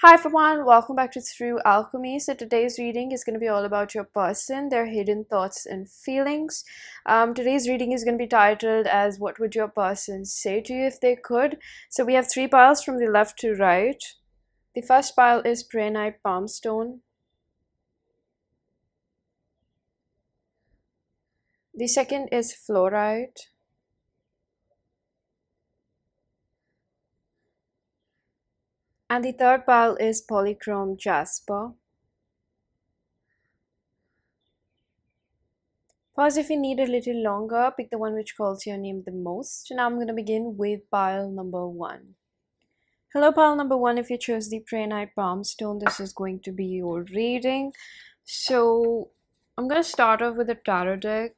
Hi everyone, welcome back to Through Alchemy. So today's reading is going to be all about your person, their hidden thoughts and feelings. Today's reading is going to be titled as What Would Your Person Say to You If They Could? So we have three piles from the left to right. The first pile is Prehnite Palmstone. The second is Fluorite. And the third pile is Polychrome Jasper. Pause if you need a little longer, pick the one which calls your name the most. Now I'm going to begin with pile number 1. Hello pile number 1, if you chose the Prehnite Palmstone, this is going to be your reading. So I'm going to start off with a tarot deck.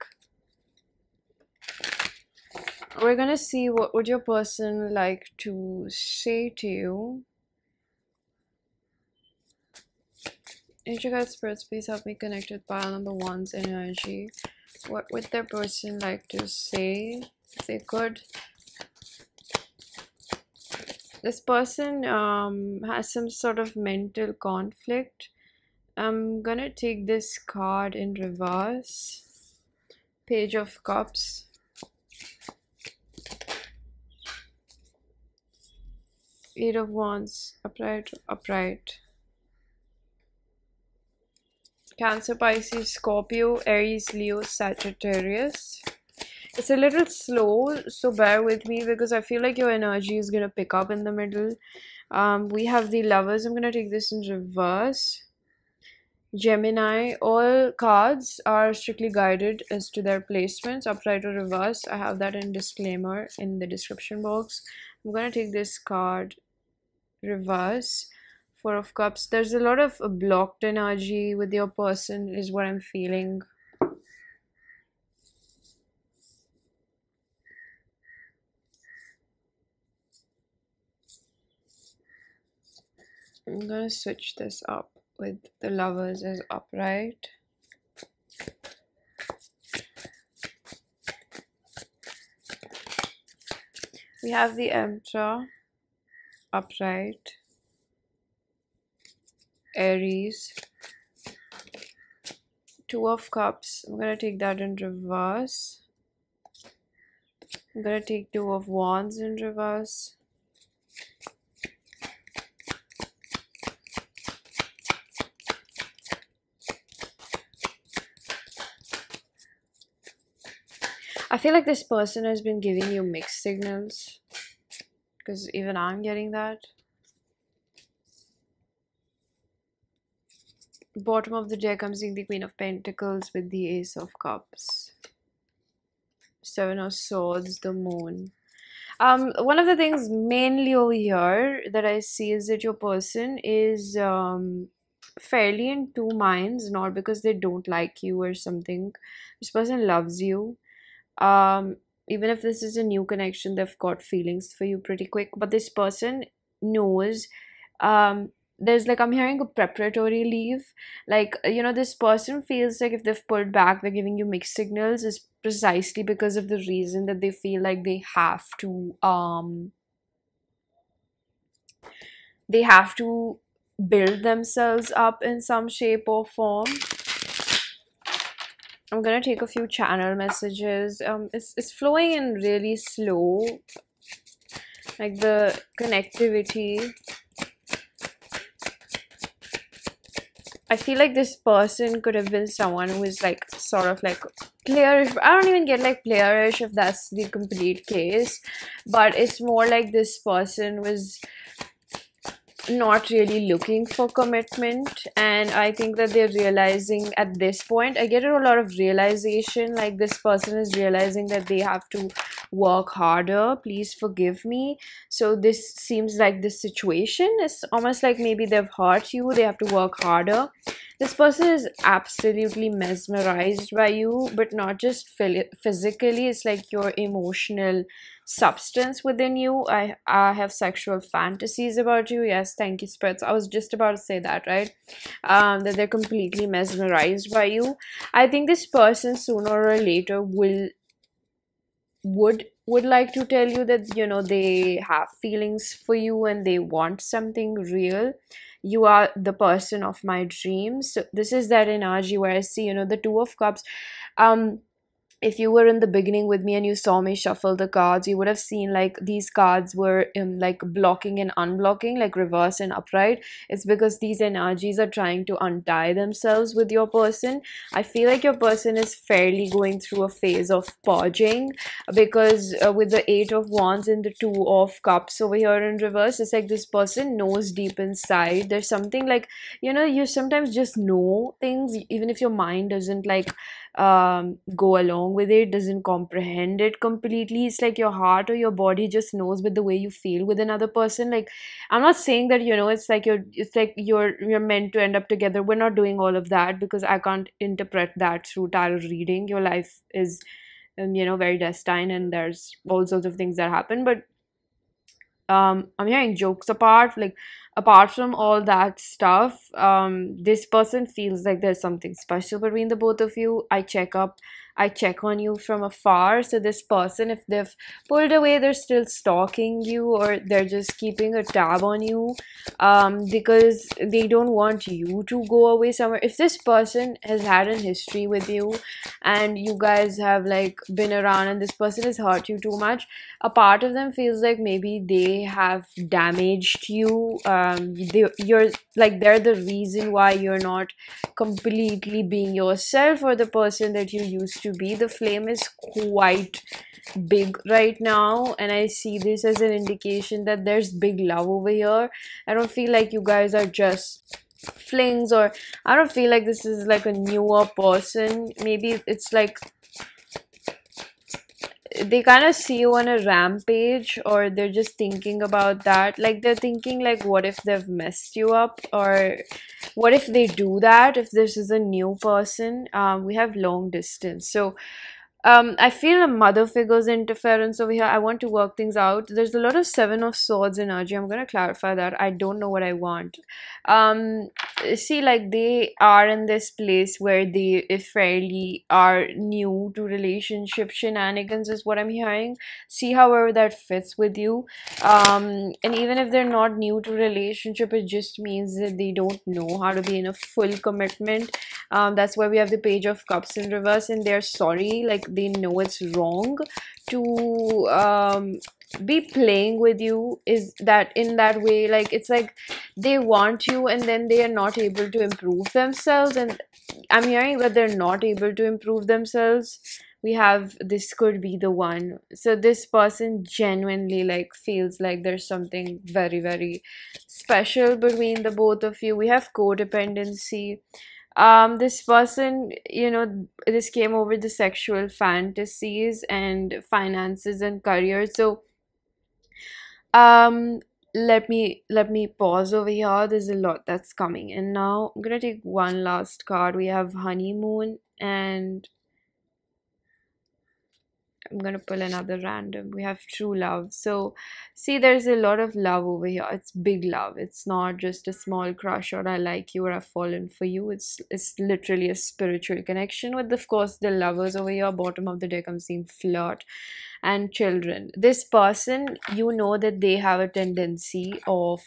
We're going to see what would your person like to say to you. Angel guide spirits, please help me connect with pile number 1's energy. What would their person like to say if they could? This person has some sort of mental conflict. I'm gonna take this card in reverse. Page of Cups. Eight of Wands, upright, upright. Cancer, Pisces, Scorpio, Aries, Leo, Sagittarius. It's a little slow, so bear with me because I feel like your energy is going to pick up in the middle. We have the Lovers. I'm going to take this in reverse. Gemini. All cards are strictly guided as to their placements, upright or reverse. I have that in disclaimer in the description box. I'm going to take this card reverse. Four of Cups. There's a lot of blocked energy with your person is what I'm feeling. I'm gonna switch this up with the Lovers as upright. We have the Emperor upright. Aries. Two of Cups. I'm gonna take that in reverse. I'm gonna take Two of Wands in reverse. I feel like this person has been giving you mixed signals because even I'm getting that. Bottom of the deck, I'm seeing the Queen of Pentacles with the Ace of Cups. Seven of Swords, the Moon. One of the things mainly over here that I see is that your person is fairly in two minds, not because they don't like you or something. This person loves you. Even if this is a new connection, they've got feelings for you pretty quick, but this person knows there's like, I'm hearing a preparatory leave. Like, you know, this person feels like if they've pulled back, they're giving you mixed signals is precisely because of the reason that they feel like they have to build themselves up in some shape or form. I'm gonna take a few channel messages. It's flowing in really slow, like the connectivity. I feel like this person could have been someone who is like sort of like playerish. I don't even get like playerish if that's the complete case, but it's more like this person was not really looking for commitment, and I think that they're realizing at this point, I get a lot of realization, like this person is realizing that they have to work harder. Please forgive me. So this seems like this situation is almost like maybe they've hurt you, they have to work harder. This person is absolutely mesmerized by you, but not just physically. It's like your emotional substance within you. I have sexual fantasies about you. Yes, thank you, spirits. I was just about to say that, right? That they're completely mesmerized by you. I think this person sooner or later would would like to tell you that, they have feelings for you and they want something real. You are the person of my dreams. So this is that energy where I see, the Two of Cups. Um, if you were in the beginning with me and you saw me shuffle the cards, you would have seen like these cards were like blocking and unblocking, like reverse and upright. It's because these energies are trying to untie themselves with your person. I feel like your person is fairly going through a phase of purging, because with the Eight of Wands and the Two of Cups over here in reverse, it's like this person knows deep inside. There's something like, you sometimes just know things even if your mind doesn't like go along with it, doesn't comprehend it completely. It's like your heart or your body just knows with the way you feel with another person. Like, I'm not saying that, it's like you're meant to end up together. We're not doing all of that, because I can't interpret that through tarot reading. Your life is very destined, and there's all sorts of things that happen. But I'm hearing, jokes apart, like apart from all that stuff, this person feels like there's something special between the both of you. I check on you from afar. So this person, if they've pulled away, they're still stalking you, or they're just keeping a tab on you, because they don't want you to go away somewhere. If this person has had a history with you and you guys have like been around and this person has hurt you too much, a part of them feels like maybe they have damaged you. You're like, they're the reason why you're not completely being yourself, or the person that you used to be. The flame is quite big right now, and I see this as an indication that there's big love over here. I don't feel like you guys are just flings, or I don't feel like this is like a newer person. Maybe it's like they kind of see you on a rampage, or they're just thinking about that. Like, they're thinking like, what if they've messed you up, or what if they do that if this is a new person. We have long distance, so I feel a mother figure's interference over here. I want to work things out. There's a lot of Seven of Swords energy. I'm going to clarify that. I don't know what I want. Um, See, like, they are in this place where they fairly are new to relationship shenanigans, is what I'm hearing. See, however that fits with you. And even if they're not new to relationship, it just means that they don't know how to be in a full commitment. That's why we have the Page of Cups in reverse, and they're sorry, like they know it's wrong to be playing with you, is that in that way. Like, it's like they want you and then they are not able to improve themselves, and I'm hearing that they're not able to improve themselves. We have, this could be the one. So this person genuinely like feels like there's something very, very special between the both of you. We have codependency. This person, this came over the sexual fantasies and finances and career. So um let me pause over here. There's a lot that's coming in now. I'm gonna take one last card. We have honeymoon, and I'm gonna pull another random. We have true love. So, see, there's a lot of love over here. It's big love. It's not just a small crush, or I like you, or I've fallen for you. It's literally a spiritual connection with, of course, the lovers over here. Bottom of the deck, I'm seeing flirt and children. This person, you know that they have a tendency of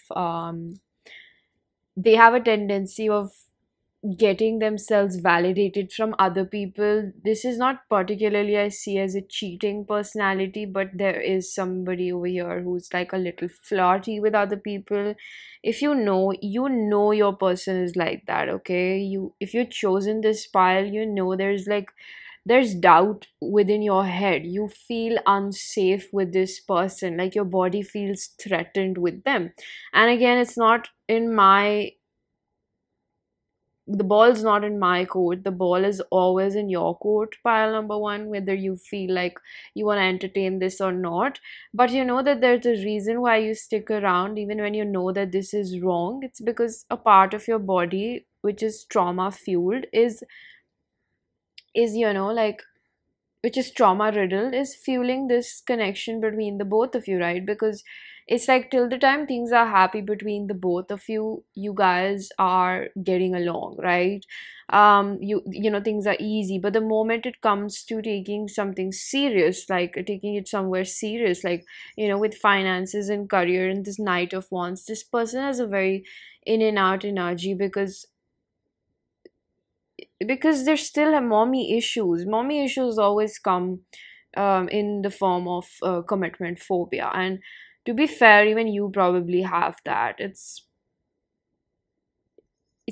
getting themselves validated from other people. This is not particularly I see as a cheating personality, but there is somebody over here who's like a little flirty with other people. If you know your person is like that, okay? If you've chosen this pile, there's doubt within your head. You feel unsafe with this person, like your body feels threatened with them. And again, it's not in my the ball's not in my court. The ball is always in your court, pile number one, whether you feel like you want to entertain this or not. But you know that there's a reason why you stick around, even when you know that this is wrong. It's because a part of your body, which is trauma fueled, is like, which is trauma riddled, is fueling this connection between the both of you, right? Because it's like till the time things are happy between the both of you, you guys are getting along, right? You know, things are easy. But the moment it comes to taking something serious, like taking it somewhere serious, like, you know, with finances and career and this Knight of Wands, this person has a very in and out energy, because there's still a mommy issues. Mommy issues always come in the form of commitment phobia. And to be fair, even you probably have that. It's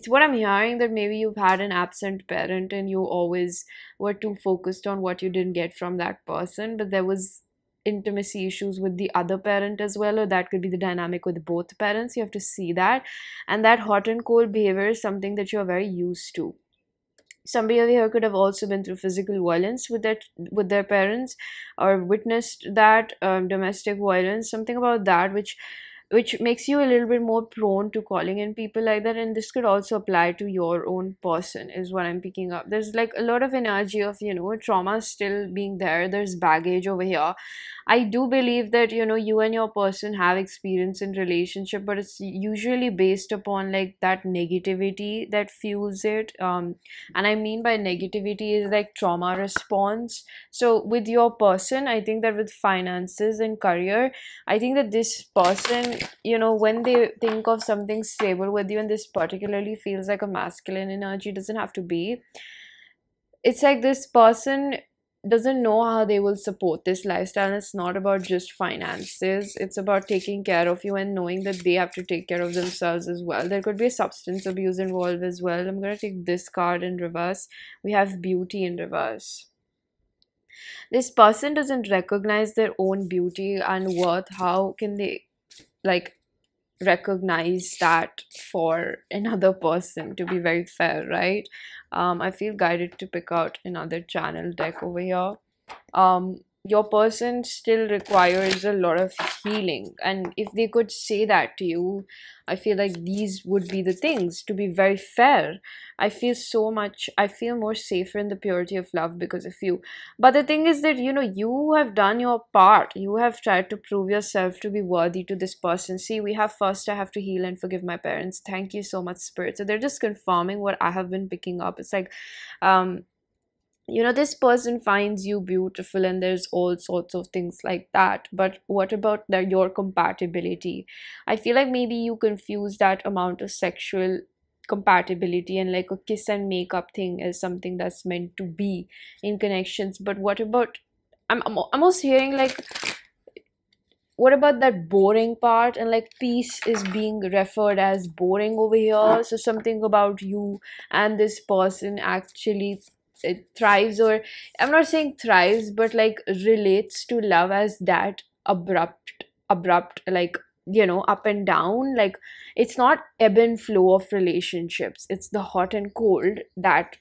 what I'm hearing, that maybe you've had an absent parent and you always were too focused on what you didn't get from that person, but there was intimacy issues with the other parent as well, or that could be the dynamic with both parents. You have to see that. And that hot and cold behavior is something that you're very used to. Somebody over here could have also been through physical violence with their parents, or witnessed that domestic violence, something about that, which makes you a little bit more prone to calling in people like that. And this could also apply to your own person, is what I'm picking up. There's like a lot of energy of, you know, trauma still being there. There's baggage over here. I do believe that, you know, you and your person have experience in relationship, but it's usually based upon like that negativity that fuels it. And I mean by negativity is like trauma response. So with your person, I think that with finances and career, I think that this person, you know, when they think of something stable with you, and this particularly feels like a masculine energy, doesn't have to be. It's like this person doesn't know how they will support this lifestyle. It's not about just finances, it's about taking care of you and knowing that they have to take care of themselves as well. There could be a substance abuse involved as well. I'm going to take this card in reverse. We have beauty in reverse. This person doesn't recognize their own beauty and worth. How can they like recognize that for another person, to be very fair, right? I feel guided to pick out another channel deck over here. Your person still requires a lot of healing, and if they could say that to you, I feel like these would be the things. To be very fair, I feel more safer in the purity of love because of you. But the thing is that, you know, you have done your part. You have tried to prove yourself to be worthy to this person. See, we have first I have to heal and forgive my parents. Thank you so much, spirit. So they're just confirming what I have been picking up. It's like, you know, this person finds you beautiful, and there's all sorts of things like that. But what about your compatibility? I feel like maybe you confuse that amount of sexual compatibility and like a kiss and makeup thing as something that's meant to be in connections. But what about, I'm almost hearing like, what about that boring part? And like peace is being referred as boring over here. So something about you and this person actually it thrives, or I'm not saying thrives, but like relates to love as that abrupt, like, you know, up and down. Like it's not ebb and flow of relationships, it's the hot and cold that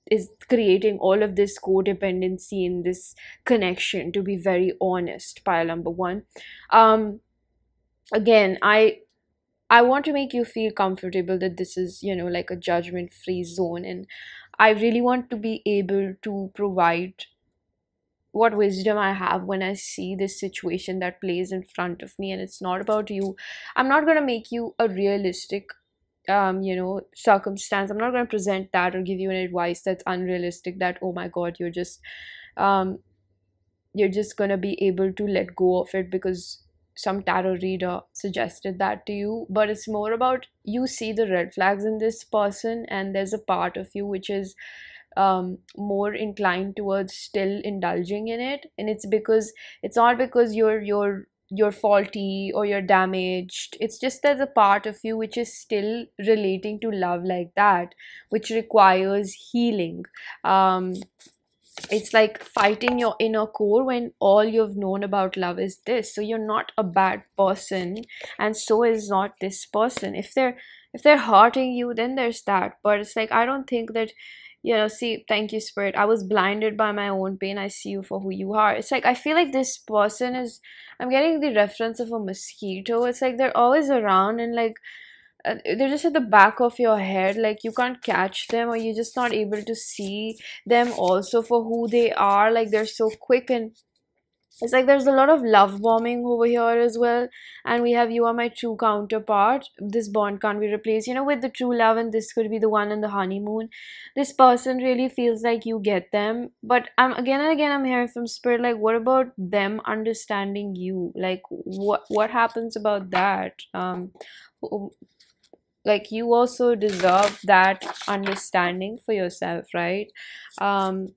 is creating all of this codependency in this connection, to be very honest. Pile number one. um Again, I want to make you feel comfortable that this is, you know, like a judgment free zone, and I really want to be able to provide what wisdom I have when I see this situation that plays in front of me. And it's not about you. I'm not going to make you a realistic you know, circumstance. I'm not going to present that or give you an advice that's unrealistic, that oh my god, um you're just going to be able to let go of it because some tarot reader suggested that to you. But it's more about, you see the red flags in this person, and there's a part of you which is more inclined towards still indulging in it. And it's because, it's not because you're faulty or you're damaged. It's just there's a part of you which is still relating to love like that, which requires healing. um it's like fighting your inner core when all you've known about love is this. So you're not a bad person, and so is not this person. If they're hurting you, then there's that. But it's like, I don't think that, you know, see, thank you, spirit. I was blinded by my own pain. I see you for who you are. It's like, I feel like this person is, I'm getting the reference of a mosquito. It's like they're always around, and like they're just at the back of your head. Like you can't catch them, or you're just not able to see them also for who they are. Like they're so quick, and It's like there's a lot of love bombing over here as well. And we have you are my true counterpart. This bond can't be replaced. You know, with the true love, and this could be the one in the honeymoon. This person really feels like you get them. But I'm again and again I'm hearing from spirit, like, what about them understanding you? Like, what happens about that? Like, you also deserve that understanding for yourself, right? um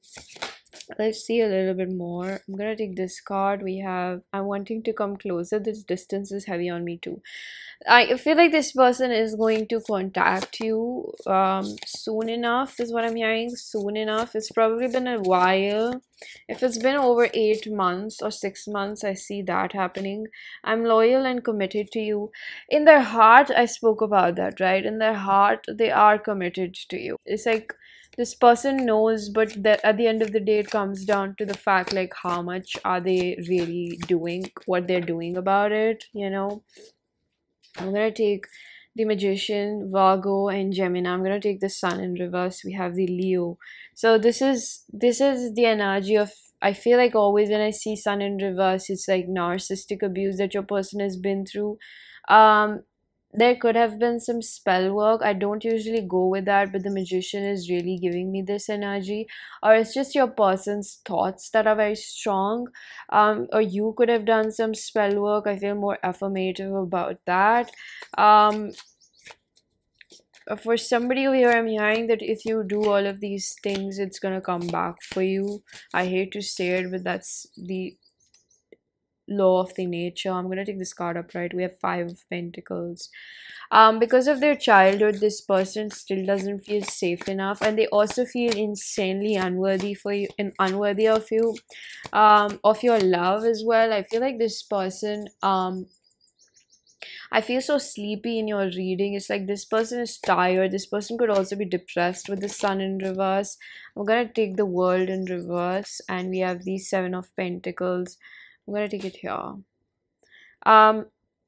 let's see a little bit more. I'm gonna take this card. We have I'm wanting to come closer. This distance is heavy on me too. I feel like this person is going to contact you soon enough, is what I'm hearing. Soon enough. It's probably been a while. If it's been over 8 months or 6 months, I see that happening. I'm loyal and committed to you. In their heart, I spoke about that, right? In their heart, they are committed to you. It's like this person knows, but that at the end of the day, it comes down to the fact, like, how much are they really doing, what they're doing about it, you know? I'm gonna take the Magician, Virgo, and Gemini. I'm gonna take the Sun in reverse. We have the Leo. So this is the energy of, I feel like always when I see Sun in reverse, it's like narcissistic abuse that your person has been through. Um, there could have been some spell work. I don't usually go with that, but the Magician is really giving me this energy. Or it's just your person's thoughts that are very strong. Or you could have done some spell work. I feel more affirmative about that. um for somebody over here, I'm hearing that if you do all of these things, it's gonna come back for you. I hate to say it, but that's the law of the nature. I'm gonna take this card up, right? We have Five of Pentacles. Because of their childhood, this person still doesn't feel safe enough, and they also feel insanely unworthy for you and unworthy of you, of your love as well. I feel like this person, I feel so sleepy in your reading. It's like this person is tired. This person could also be depressed with the Sun in reverse. I'm gonna take the World in reverse, and we have the Seven of Pentacles. I'm gonna take it here. um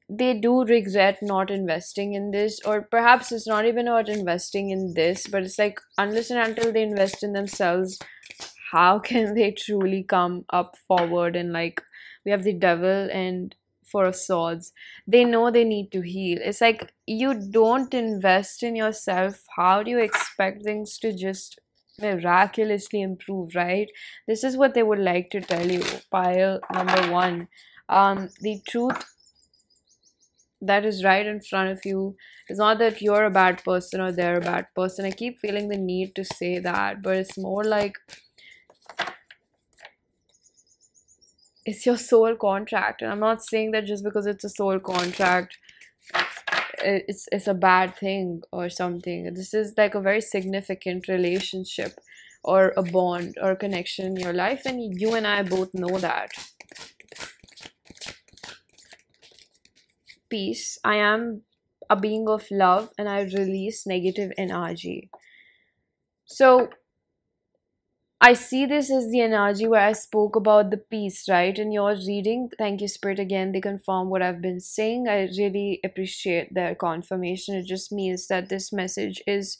they do regret not investing in this, or perhaps it's not even about investing in this, but it's like, unless and until they invest in themselves, how can they truly come up forward? And like, we have the Devil and Four of Swords. They know they need to heal. It's like, you don't invest in yourself, how do you expect things to just miraculously improve, right? This is what they would like to tell you. Pile number one. The truth that is right in front of you is not that you're a bad person or they're a bad person. I keep feeling the need to say that, but it's more like, it's your soul contract. And I'm not saying that just because it's a soul contract, it's a bad thing or something. This is like a very significant relationship or a bond or a connection in your life, and you and I both know that. Peace. I am a being of love, and I release negative energy. So I see this as the energy where I spoke about the peace, right? In your reading, thank you, Spirit, again. They confirm what I've been saying. I really appreciate their confirmation. It just means that this message is,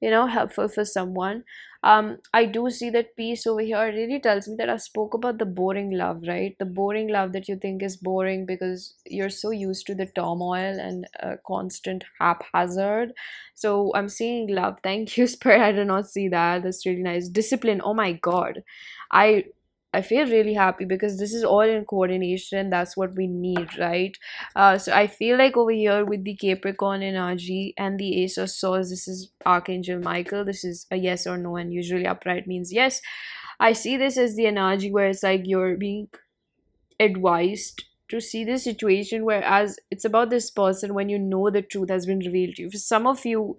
helpful for someone. I do see that peace over here really tells me that I spoke about the boring love, right? The boring love that you think is boring because you're so used to the turmoil and constant haphazard. So I'm seeing love. Thank you, Spirit. I did not see that. That's really nice. Discipline. Oh my God. I I feel really happy because this is all in coordination, and that's what we need, right? So I feel like over here with the Capricorn energy and the Ace of Swords, this is Archangel Michael. This is a yes or no, and usually upright means yes. I see this as the energy where it's like you're being advised to see the situation, whereas it's about this person when you know the truth has been revealed to you. For some of you,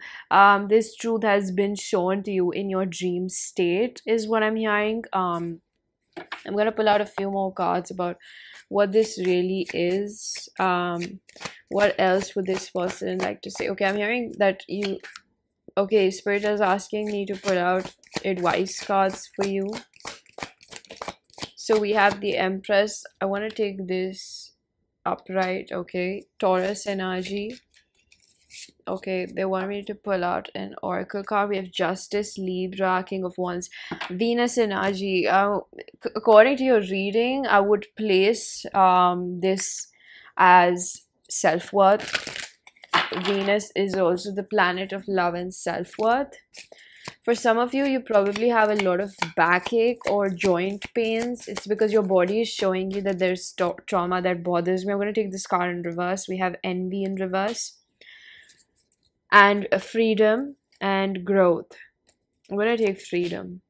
this truth has been shown to you in your dream state, is what I'm hearing. I'm gonna pull out a few more cards about what this really is. What else would this person like to say? Okay, I'm hearing that you. Okay, Spirit is asking me to pull out advice cards for you. So we have the Empress. I want to take this upright. Okay, Taurus energy. Okay, they want me to pull out an oracle card. We have Justice, Libra, King of Wands, Venus energy. According to your reading, I would place this as self-worth. Venus is also the planet of love and self-worth. For some of you, you probably have a lot of backache or joint pains. It's because your body is showing you that there's trauma that bothers me. I'm going to take this card in reverse. We have envy in reverse, and freedom and growth. I'm going to take freedom.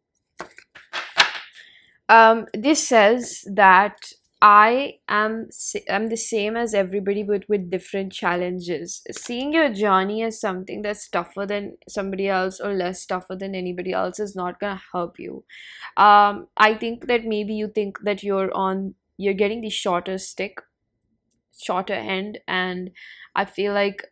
This says that I'm the same as everybody, but with different challenges. Seeing your journey as something that's tougher than somebody else or less tougher than anybody else is not gonna help you. I think that maybe you think that you're getting the shorter stick, shorter end, and I feel like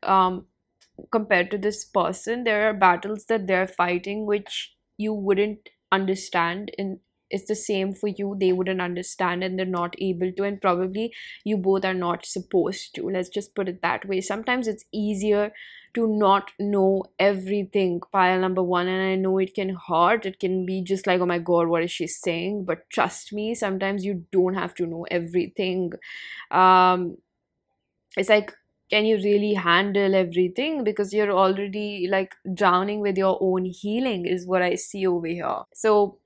compared to this person, there are battles that they're fighting which you wouldn't understand, and it's the same for you. They wouldn't understand and they're not able to, and probably you both are not supposed to. Let's just put it that way. Sometimes it's easier to not know everything, pile number one, and I know it can hurt. It can be just like, oh my god, what is she saying? But trust me, sometimes you don't have to know everything. um it's like, can you really handle everything? Because you're already like drowning with your own healing is what I see over here. So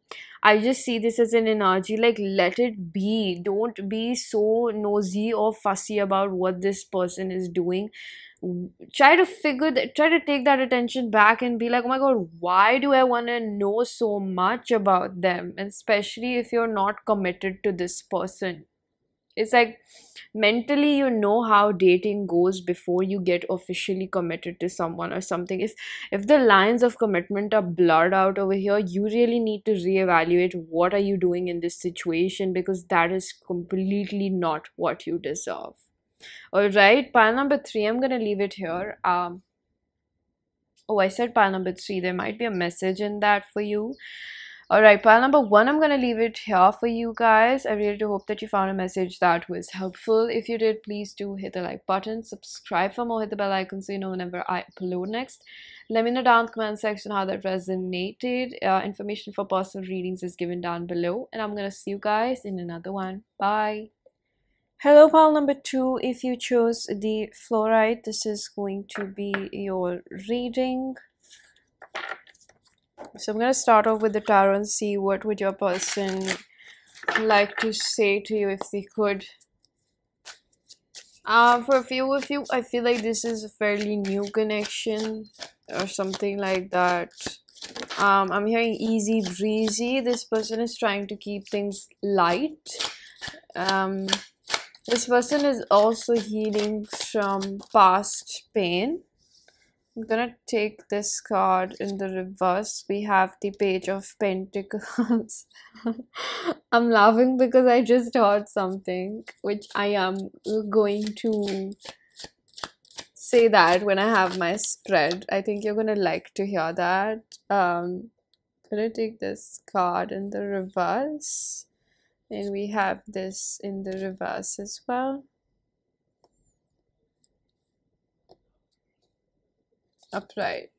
I just see this as an energy like, let it be. Don't be so nosy or fussy about what this person is doing. Try to try to take that attention back and be like, oh my god, why do I want to know so much about them? And especially if you're not committed to this person. It's like, mentally you know how dating goes before you get officially committed to someone or something. If the lines of commitment are blurred out over here, you really need to reevaluate what are you doing in this situation, because that is completely not what you deserve. All right, pile number 3, I'm gonna leave it here. Oh, I said pile number 3, there might be a message in that for you. Alright, pile number 1, I'm gonna leave it here for you guys. I really do hope that you found a message that was helpful. If you did, please do hit the like button, subscribe for more, hit the bell icon so you know whenever I upload next. Let me know down in the comment section how that resonated. Information for personal readings is given down below, and I'm gonna see you guys in another one. Bye. Hello, pile number 2. If you chose the fluorite, this is going to be your reading. So I'm going to start off with the tarot and see what would your person like to say to you if they could. For a few of you, I feel like this is a fairly new connection or something like that. I'm hearing easy breezy. This person is trying to keep things light. This person is also healing from past pain. I'm gonna take this card in the reverse. We have the Page of Pentacles. I'm laughing because I just heard something, which I am going to say that when I have my spread. I think you're gonna like to hear that. Gonna take this card in the reverse, and we have this in the reverse as well. Upright.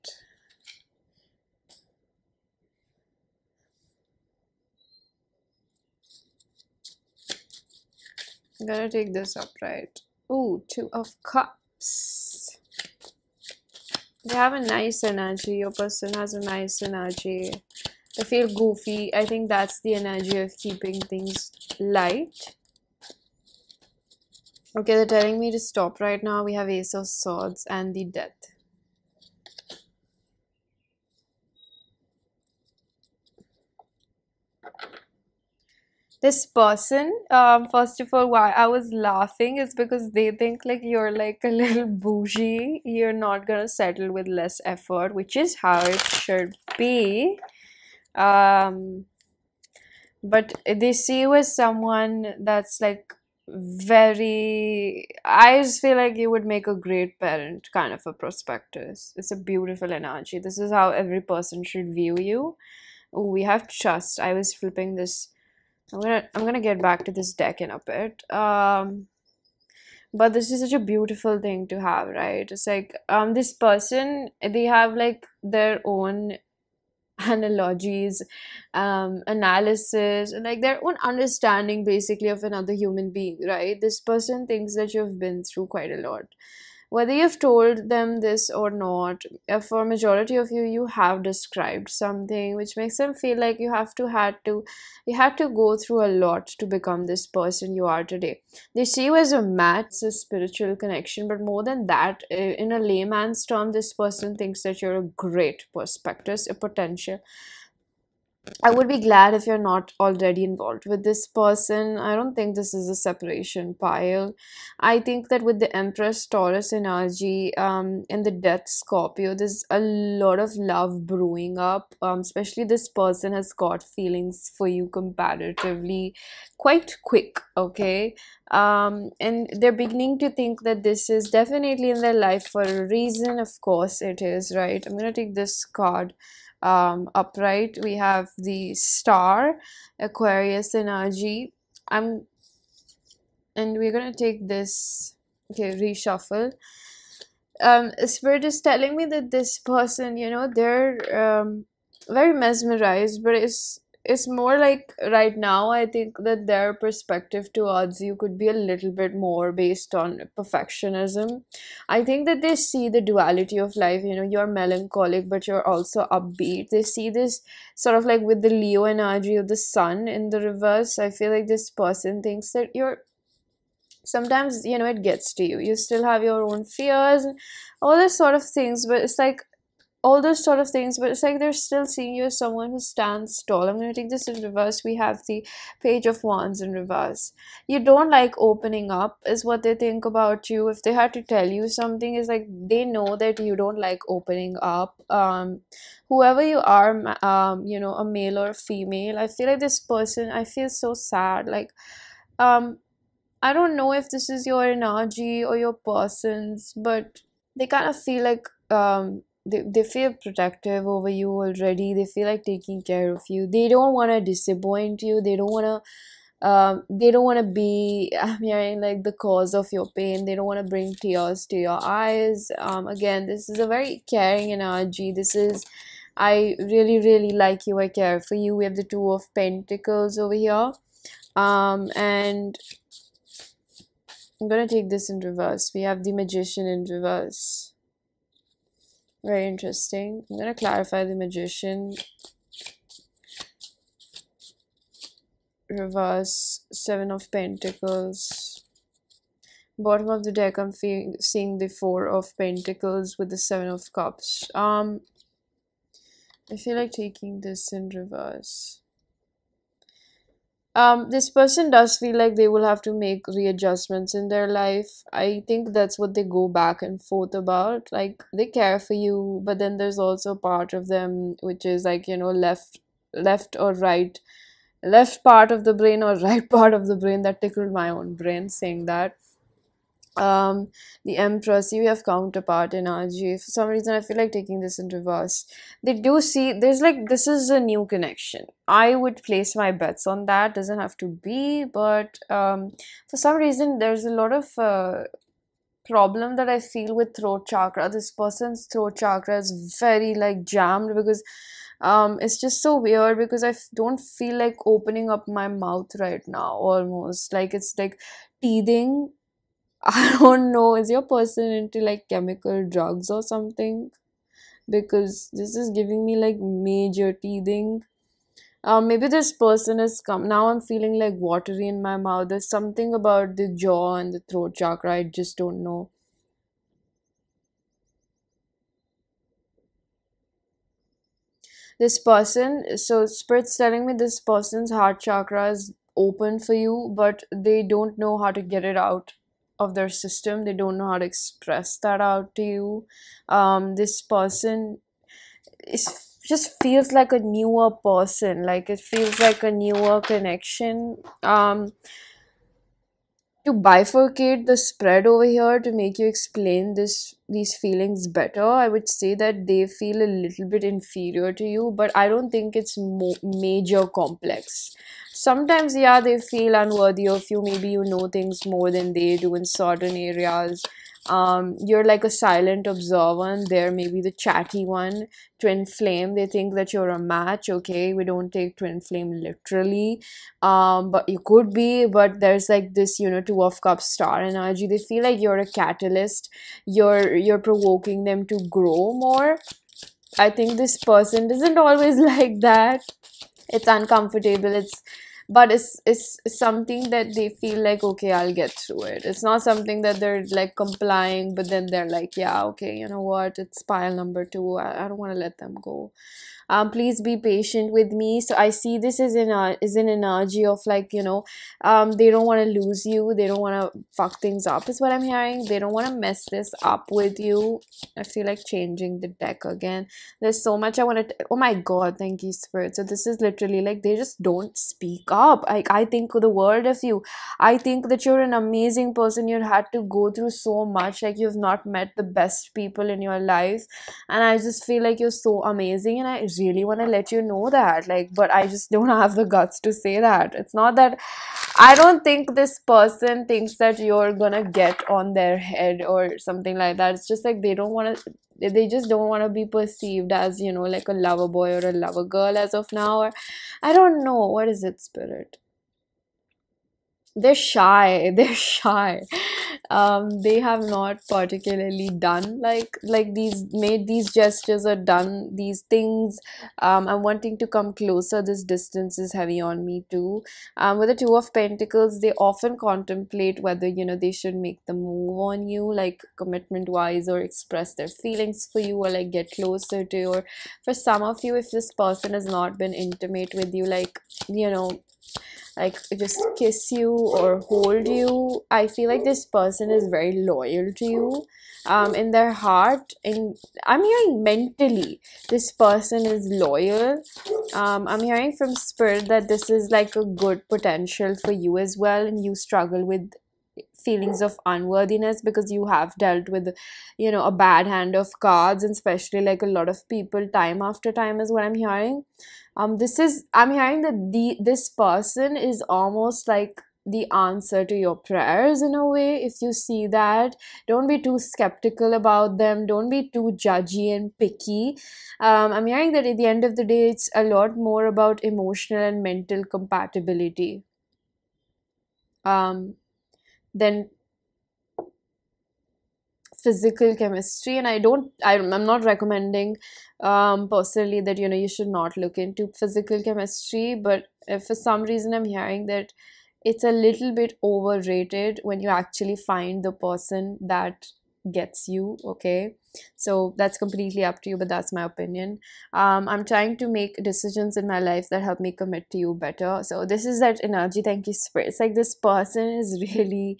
I'm gonna take this upright. Ooh, 2 of Cups. They have a nice energy. Your person has a nice energy. They feel goofy. I think that's the energy of keeping things light. Okay, they're telling me to stop right now. We have Ace of Swords and the Death. This person, first of all, why I was laughing is because they think like you're like a little bougie. You're not gonna settle with less effort, which is how it should be. But they see you as someone that's like very, I just feel like you would make a great parent, kind of a prospectus. It's a beautiful energy. This is how every person should view you. Ooh, we have trust. I was flipping this. I'm gonna get back to this deck in a bit. But this is such a beautiful thing to have, right? It's like this person, they have like their own analogies, analysis, and like their own understanding basically of another human being, right? This person thinks that you've been through quite a lot, whether you've told them this or not. For majority of you, you have described something which makes them feel like you had to go through a lot to become this person you are today. They see you as a match, a spiritual connection, but more than that, in a layman's term, this person thinks that you're a great prospectus, a potential. I would be glad if you're not already involved with this person. I don't think this is a separation pile. I think that with the Empress Taurus energy, and the Death Scorpio, there's a lot of love brewing up. Especially this person has got feelings for you comparatively quite quick, okay? And they're beginning to think that this is definitely in their life for a reason. Of course it is, right? I'm gonna take this card. Upright, we have the Star, Aquarius energy. I'm and we're gonna take this. Okay, reshuffle. Spirit is telling me that this person, they're very mesmerized, but it's more like right now I think that their perspective towards you could be a little bit more based on perfectionism. I think that they see the duality of life, you're melancholic but you're also upbeat. They see this sort of like with the Leo energy of the sun in the reverse. I feel like this person thinks that you're sometimes, it gets to you. You still have your own fears and all those sort of things, but it's like all those sort of things, but it's like they're still seeing you as someone who stands tall. I'm going to take this in reverse. We have the Page of Wands in reverse. You don't like opening up, is what they think about you. If they had to tell you something, is like they know that you don't like opening up. Whoever you are, a male or a female, I feel like this person, I feel so sad. Like, I don't know if this is your energy or your person's, but they kind of feel like they feel protective over you already. They feel like taking care of you. They don't want to disappoint you. They don't want to be, I'm hearing, like the cause of your pain. They don't want to bring tears to your eyes. Again, this is a very caring energy. This is, I really, really like you. I care for you. We have the Two of Pentacles over here. And I'm gonna take this in reverse. We have the Magician in reverse. Very interesting. I'm gonna clarify the Magician. Reverse, Seven of Pentacles. Bottom of the deck, I'm seeing the Four of Pentacles with the Seven of Cups. I feel like taking this in reverse. This person does feel like they will have to make readjustments in their life. I think that's what they go back and forth about. Like, they care for you, but then there's also part of them which is like, left or right, left part of the brain or right part of the brain. That tickled my own brain saying that. The Empress, you have counterpart energy. For some reason I feel like taking this in reverse. They do see there's like, this is a new connection. I would place my bets on that. Doesn't have to be, but for some reason there's a lot of problem that I feel with throat chakra. This person's throat chakra is very like jammed, because it's just so weird, because don't feel like opening up my mouth right now. Almost like it's like teething. I don't know. Is your person into like chemical drugs or something? Because this is giving me like major teething. Maybe this person has come. Now I'm feeling like watery in my mouth. There's something about the jaw and the throat chakra. I just don't know. This person, so Spirit's telling me this person's heart chakra is open for you, but they don't know how to get it out of their system. They don't know how to express that out to you. This person is just feels like a newer person. Like, it feels like a newer connection. To bifurcate the spread over here, to make you explain these feelings better, I would say that they feel a little bit inferior to you, but I don't think it's major complex. sometimes, yeah, they feel unworthy of you. Maybe you know things more than they do in certain areas. You're like a silent observer, and they're maybe the chatty one. Twin flame, they think that you're a match. Okay, we don't take twin flame literally, but you could be. But there's like this, two of cups star energy. They feel like you're a catalyst. You're provoking them to grow more. I think this person isn't always like that. It's uncomfortable. It's something that they feel like, okay, I'll get through it. It's not something that they're like complying, but then they're like, yeah, okay, you know what? It's pile number two. I don't want to let them go. Please be patient with me. So I see this is an energy of like, they don't want to lose you. They don't want to fuck things up is what I'm hearing. They don't want to mess this up with you. I feel like changing the deck again. There's so much I want to, oh my god, thank you, spirit. So this is literally like they just don't speak up. I think the world of you. I think that you're an amazing person. You had to go through so much, like you've not met the best people in your life, and I just feel like you're so amazing, and I really want to let you know that, like, but I just don't have the guts to say that. It's not that I don't think this person thinks that you're gonna get on their head or something like that. It's just like they just don't want to be perceived as, like a lover boy or a lover girl as of now, or I don't know. What is it, spirit? They're shy. They're shy. They have not particularly done like these, made these gestures or done these things. I'm wanting to come closer. This distance is heavy on me too. With the two of pentacles, they often contemplate whether, they should make the move on you, like commitment wise, or express their feelings for you, or like get closer to you. Or for some of you, if this person has not been intimate with you, like, like just kiss you or hold you, I feel like this person is very loyal to you, in their heart. And I'm hearing mentally this person is loyal. I'm hearing from spirit that this is like a good potential for you as well, and you struggle with feelings of unworthiness because you have dealt with, a bad hand of cards, and especially like a lot of people time after time is what I'm hearing. I'm hearing that this person is almost like the answer to your prayers in a way. If you see that, don't be too skeptical about them, don't be too judgy and picky. I'm hearing that at the end of the day, it's a lot more about emotional and mental compatibility, um than physical chemistry. And I'm not recommending personally that, you should not look into physical chemistry, but if for some reason I'm hearing that it's a little bit overrated when you actually find the person that gets you. Okay, so that's completely up to you, but that's my opinion. I'm trying to make decisions in my life that help me commit to you better. So this is that energy. Thank you, spirit. It's like this person is really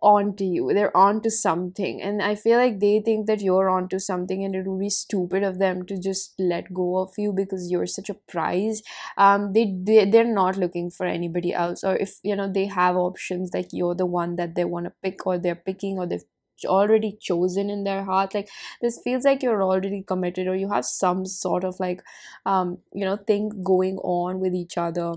onto you. They're onto something, and I feel like they think that you're onto something, and it would be stupid of them to just let go of you because you're such a prize. They're not looking for anybody else, or if they have options, like you're the one that they want to pick, or they're picking, or they've already chosen in their heart. Like this feels like you're already committed, or you have some sort of like thing going on with each other.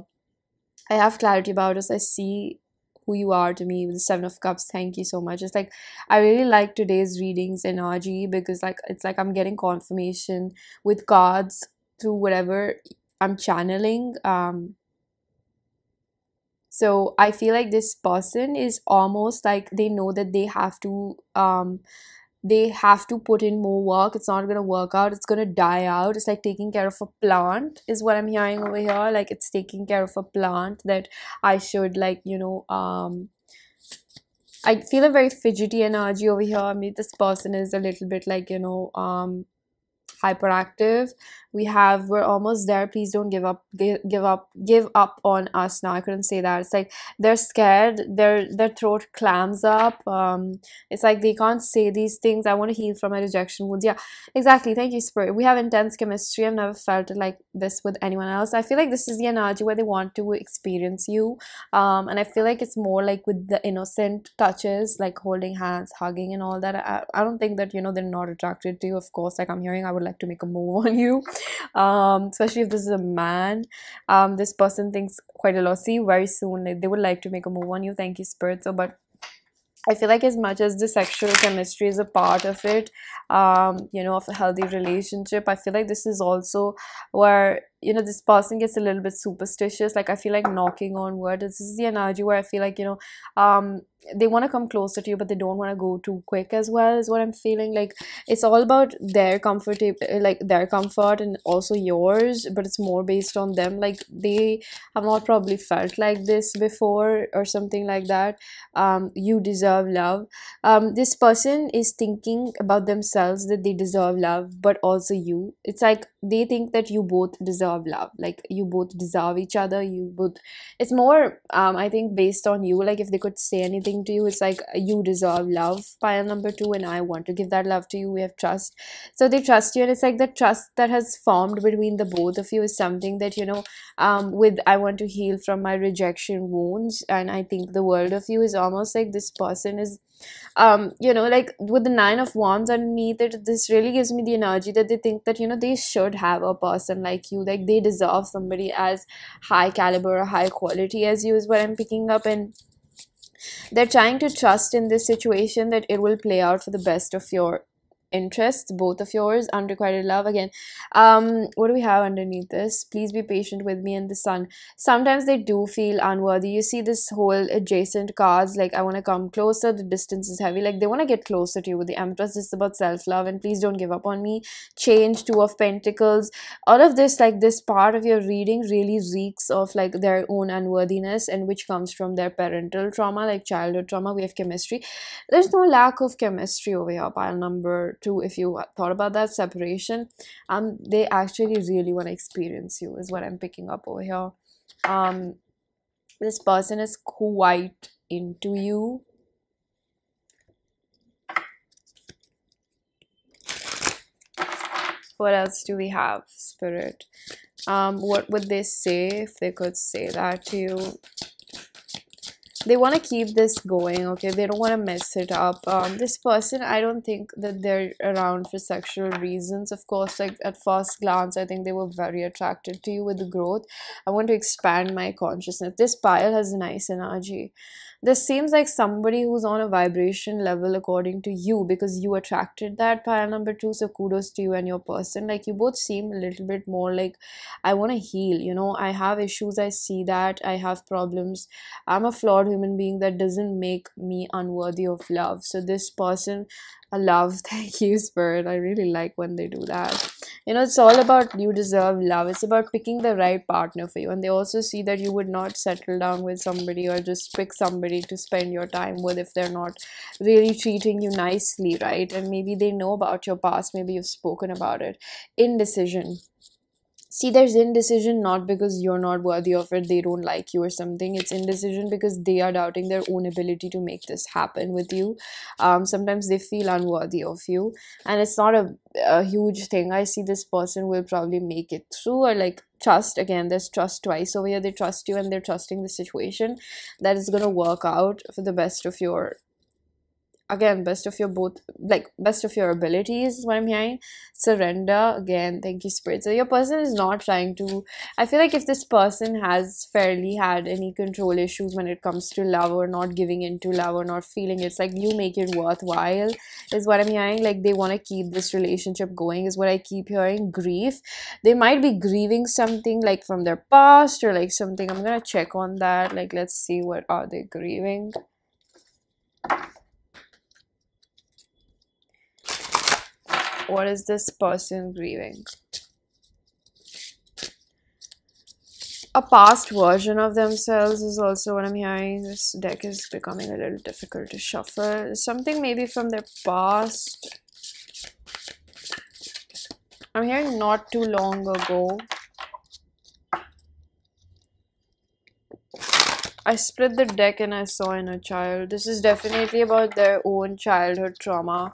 I have clarity about us. I see who you are to me with the Seven of Cups. Thank you so much. It's like I really like today's readings energy because like it's like I'm getting confirmation with cards through whatever I'm channeling. So I feel like this person is almost like they know that they have to put in more work. It's not gonna work out, it's gonna die out. It's like taking care of a plant is what I'm hearing over here. Like it's taking care of a plant that I should like, I feel a very fidgety energy over here. I mean, this person is a little bit like, hyperactive. We're almost there. Please don't give up on us now. I couldn't say that. It's like they're scared, their throat clams up. It's like they can't say these things. I want to heal from my rejection wounds. Yeah, exactly. Thank you, spirit. We have intense chemistry. I've never felt it like this with anyone else. I feel like this is the energy where they want to experience you, and I feel like it's more like with the innocent touches, like holding hands, hugging and all that. I don't think that they're not attracted to you. Of course, like I'm hearing, I would like like to make a move on you, especially if this is a man. This person thinks quite a lot. See, very soon like, they would like to make a move on you. Thank you, Spirit. So, but I feel like as much as the sexual chemistry is a part of it, you know, of a healthy relationship, I feel like this is also where, you know, this person gets a little bit superstitious. Like, I feel like knocking on wood. This is the energy where I feel like, you know, they want to come closer to you, but they don't want to go too quick as well, is what I'm feeling. Like, it's all about their comfort, like their comfort and also yours, but it's more based on them. Like, they have not probably felt like this before or something like that. You deserve love. This person is thinking about themselves, that they deserve love, but also you. It's like they think that you both deserve love, like you both deserve each other. You both, it's more I think based on you. Like, if they could say anything to you, it's like you deserve love, pile number 2, and I want to give that love to you. We have trust, so they trust you, and it's like the trust that has formed between the both of you is something that, you know, with I want to heal from my rejection wounds, and I think the world of you. Is almost like this person is, you know, like with the 9 of Wands underneath it, this really gives me the energy that they think that, you know, they should have a person like you, like they deserve somebody as high caliber or high quality as you, is what I'm picking up. And they're trying to trust in this situation that it will play out for the best of your interests, both of yours. Unrequited love again. What do we have underneath this? Please be patient with me and the Sun. Sometimes they do feel unworthy. You see this whole adjacent cards, like I want to come closer, the distance is heavy, like they want to get closer to you. With the Empress, this is about self-love, and please don't give up on me. Change, 2 of Pentacles, all of this, like this part of your reading really reeks of like their own unworthiness, and which comes from their parental trauma, like childhood trauma. We have chemistry. There's no lack of chemistry over here, pile number 2. If you thought about that separation, they actually really want to experience you, is what I'm picking up over here. This person is quite into you. What else do we have, Spirit? What would they say if they could say that to you? They want to keep this going, okay? They don't want to mess it up. This person, I don't think that they're around for sexual reasons. Of course, like at first glance, I think they were very attracted to you with the growth. I want to expand my consciousness. This pile has nice energy. This seems like somebody who's on a vibration level according to you, because you attracted that, pile number 2. So kudos to you and your person. Like, you both seem a little bit more like, I want to heal, you know, I have issues, I see that, I have problems, I'm a flawed human being. That doesn't make me unworthy of love. So this person, a love, thank you, Spirit. I really like when they do that. You know, it's all about you deserve love. It's about picking the right partner for you. And they also see that you would not settle down with somebody or just pick somebody to spend your time with if they're not really treating you nicely, right? And maybe they know about your past, maybe you've spoken about it. Indecision. See, there's indecision not because you're not worthy of it, they don't like you or something. It's indecision because they are doubting their own ability to make this happen with you. Sometimes they feel unworthy of you, and it's not a huge thing. I see this person will probably make it through, or like trust. Again, there's trust twice over here. They trust you and they're trusting the situation that is going to work out for the best of your, again, best of your both, like best of your abilities is what I'm hearing. Surrender, again, thank you, Spirit. So your person is not trying to, I feel like if this person has fairly had any control issues when it comes to love, or not giving into love, or not feeling, it's like you make it worthwhile is what I'm hearing. Like they want to keep this relationship going is what I keep hearing. Grief, they might be grieving something like from their past, or like something. I'm gonna check on that. Like, let's see, what are they grieving? What is this person grieving? A past version of themselves is also what I'm hearing. This deck is becoming a little difficult to shuffle. Something maybe from their past. I'm hearing not too long ago. I split the deck and I saw inner child. This is definitely about their own childhood trauma.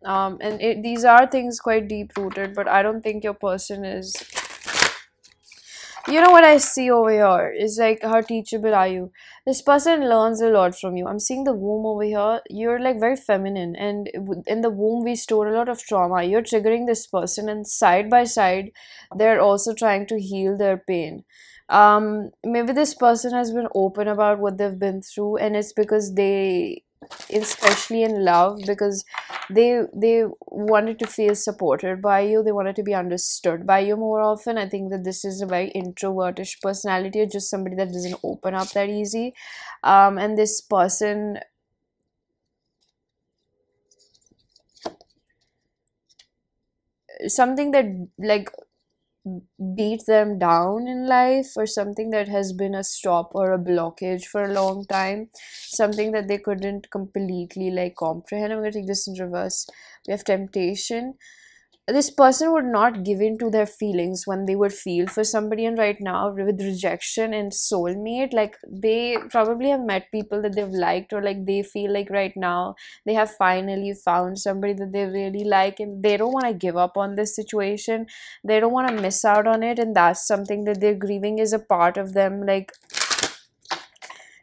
And these are things quite deep rooted, but I don't think your person is, You know what I see over here is like, how teachable are you? This person learns a lot from you. I'm seeing the womb over here. You're like very feminine, and in the womb we store a lot of trauma. You're triggering this person, and side by side, they're also trying to heal their pain. Maybe this person has been open about what they've been through, and it's because they, especially in love, because they wanted to feel supported by you, they wanted to be understood by you more often. I think that this is a very introvertish personality, or just somebody that doesn't open up that easy. And this person, something that like beat them down in life, or something that has been a stop or a blockage for a long time, something that they couldn't completely like comprehend. I'm going to take this in reverse. We have temptation. This person would not give in to their feelings when they would feel for somebody, and right now with rejection and soulmate, like they probably have met people that they've liked, or like they feel like right now they have finally found somebody that they really like, and they don't want to give up on this situation, they don't want to miss out on it, and that's something that they're grieving. Is a part of them like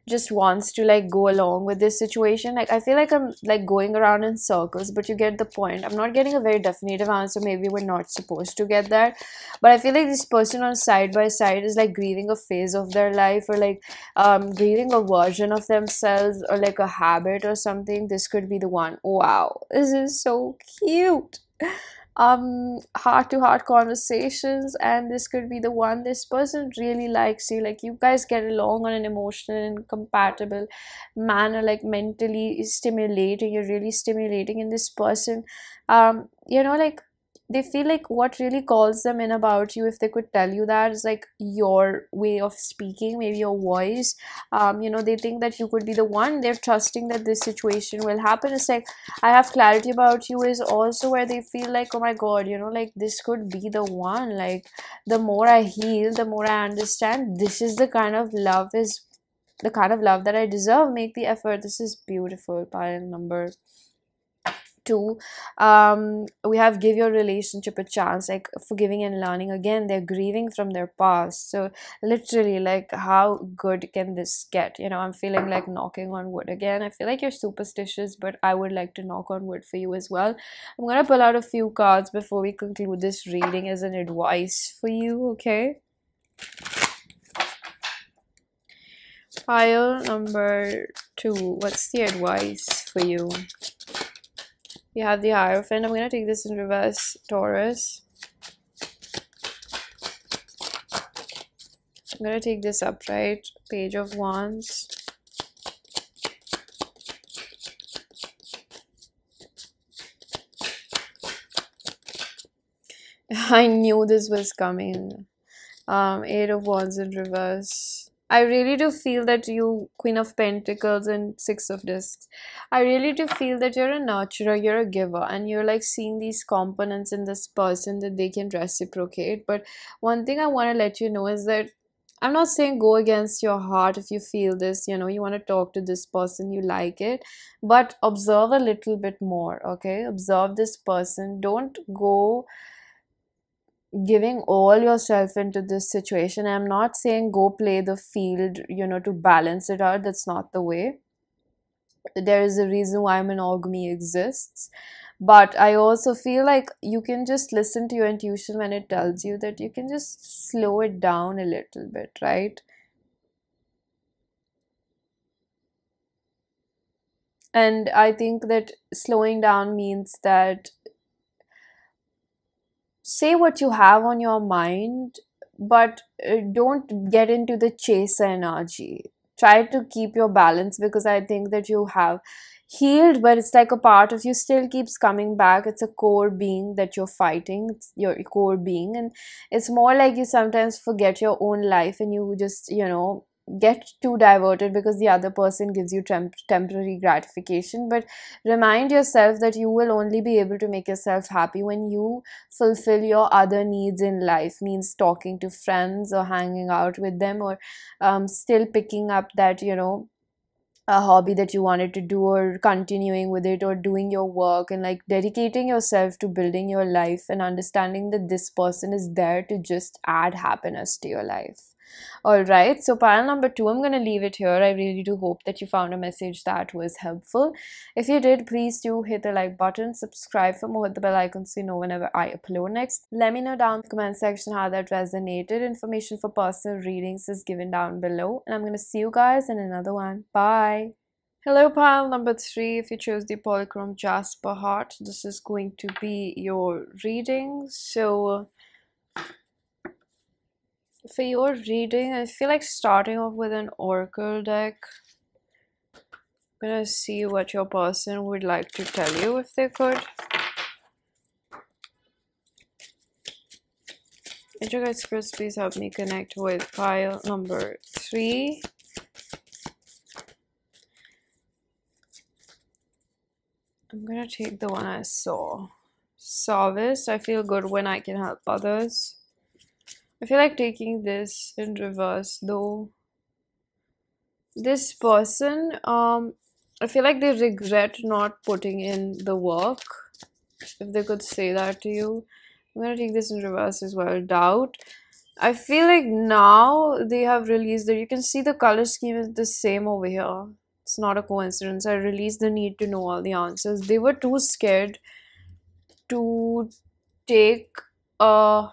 just wants to like go along with this situation. Like I feel like I'm like going around in circles, but you get the point. I'm not getting a very definitive answer. Maybe we're not supposed to get that, but I feel like this person on side by side is like grieving a phase of their life, or like grieving a version of themselves, or like a habit or something. This could be the one. Wow, this is so cute. Heart to heart conversations, and this could be the one. This person really likes you, like you guys get along on an emotional and compatible manner, like mentally stimulating, you're really stimulating in this person. Like they feel like what really calls them in about you, if they could tell you that, is like your way of speaking, maybe your voice. They think that you could be the one, they're trusting that this situation will happen. It's like I have clarity about you is also where they feel like, oh my god, like this could be the one. Like the more I heal, the more I understand this is the kind of love, is the kind of love that I deserve. Make the effort. This is beautiful. Pile number two. We have give your relationship a chance, like forgiving and learning. Again, they're grieving from their past, so literally, like how good can this get? I'm feeling like knocking on wood again. I feel like you're superstitious, but I would like to knock on wood for you as well. I'm gonna pull out a few cards before we conclude this reading as an advice for you. Okay, pile number two, what's the advice for you? You have the Hierophant. I'm going to take this in reverse, Taurus. I'm going to take this upright, Page of Wands. I knew this was coming. Eight of Wands in reverse. I really do feel that you, Queen of Pentacles and Six of Discs, I really do feel that you're a nurturer, you're a giver, and you're like seeing these components in this person that they can reciprocate. But one thing I want to let you know is that I'm not saying go against your heart if you feel this, you want to talk to this person, you like it, but observe a little bit more, okay? Observe this person. Don't go giving all yourself into this situation. I'm not saying go play the field, to balance it out. That's not the way. There is a reason why monogamy exists. But I also feel like you can just listen to your intuition when it tells you that you can just slow it down a little bit, right? And I think that slowing down means that say what you have on your mind, but don't get into the chaser energy. Try to keep your balance, because I think that you have healed, but it's like a part of you still keeps coming back. It's a core being that you're fighting, it's your core being, and it's more like you sometimes forget your own life, and you just get too diverted because the other person gives you temporary gratification. But remind yourself that you will only be able to make yourself happy when you fulfill your other needs in life. Means talking to friends or hanging out with them, or still picking up that a hobby that you wanted to do, or continuing with it, or doing your work and like dedicating yourself to building your life and understanding that this person is there to just add happiness to your life. All right, so pile number 2, I'm going to leave it here. I really do hope that you found a message that was helpful. If you did, please do hit the like button, subscribe for more, hit the bell icon so you know whenever I upload next. Let me know down in the comment section how that resonated. Information for personal readings is given down below, and I'm going to see you guys in another one. Bye. Hello, pile number 3. If you chose the Polychrome Jasper heart, this is going to be your reading. So for your reading, I feel like starting off with an oracle deck. I'm gonna see what your person would like to tell you if they could. Angel guides, spirits, please help me connect with pile number 3. I'm gonna take the one I saw. Solace. I feel good when I can help others. I feel like taking this in reverse though. This person, I feel like they regret not putting in the work, if they could say that to you. I'm gonna take this in reverse as well. Doubt. I feel like now they have released that. You can see the color scheme is the same over here. It's not a coincidence. I released the need to know all the answers. They were too scared to take a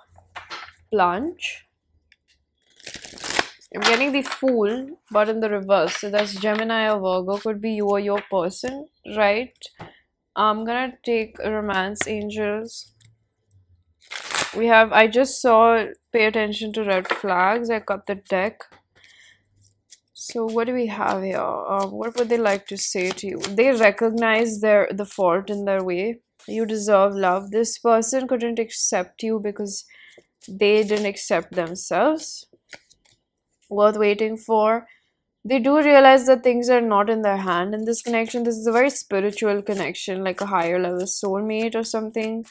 plunge. I'm getting the Fool, but in the reverse. So that's Gemini or Virgo. Could be you or your person, right? I'm gonna take Romance Angels. We have, I just saw, pay attention to red flags. I cut the deck. So what do we have here? What would they like to say to you? They recognize the fault in their way. You deserve love. This person couldn't accept you because they didn't accept themselves. Worth waiting for. They do realize that things are not in their hand in this connection. This is a very spiritual connection, like a higher level soulmate or something.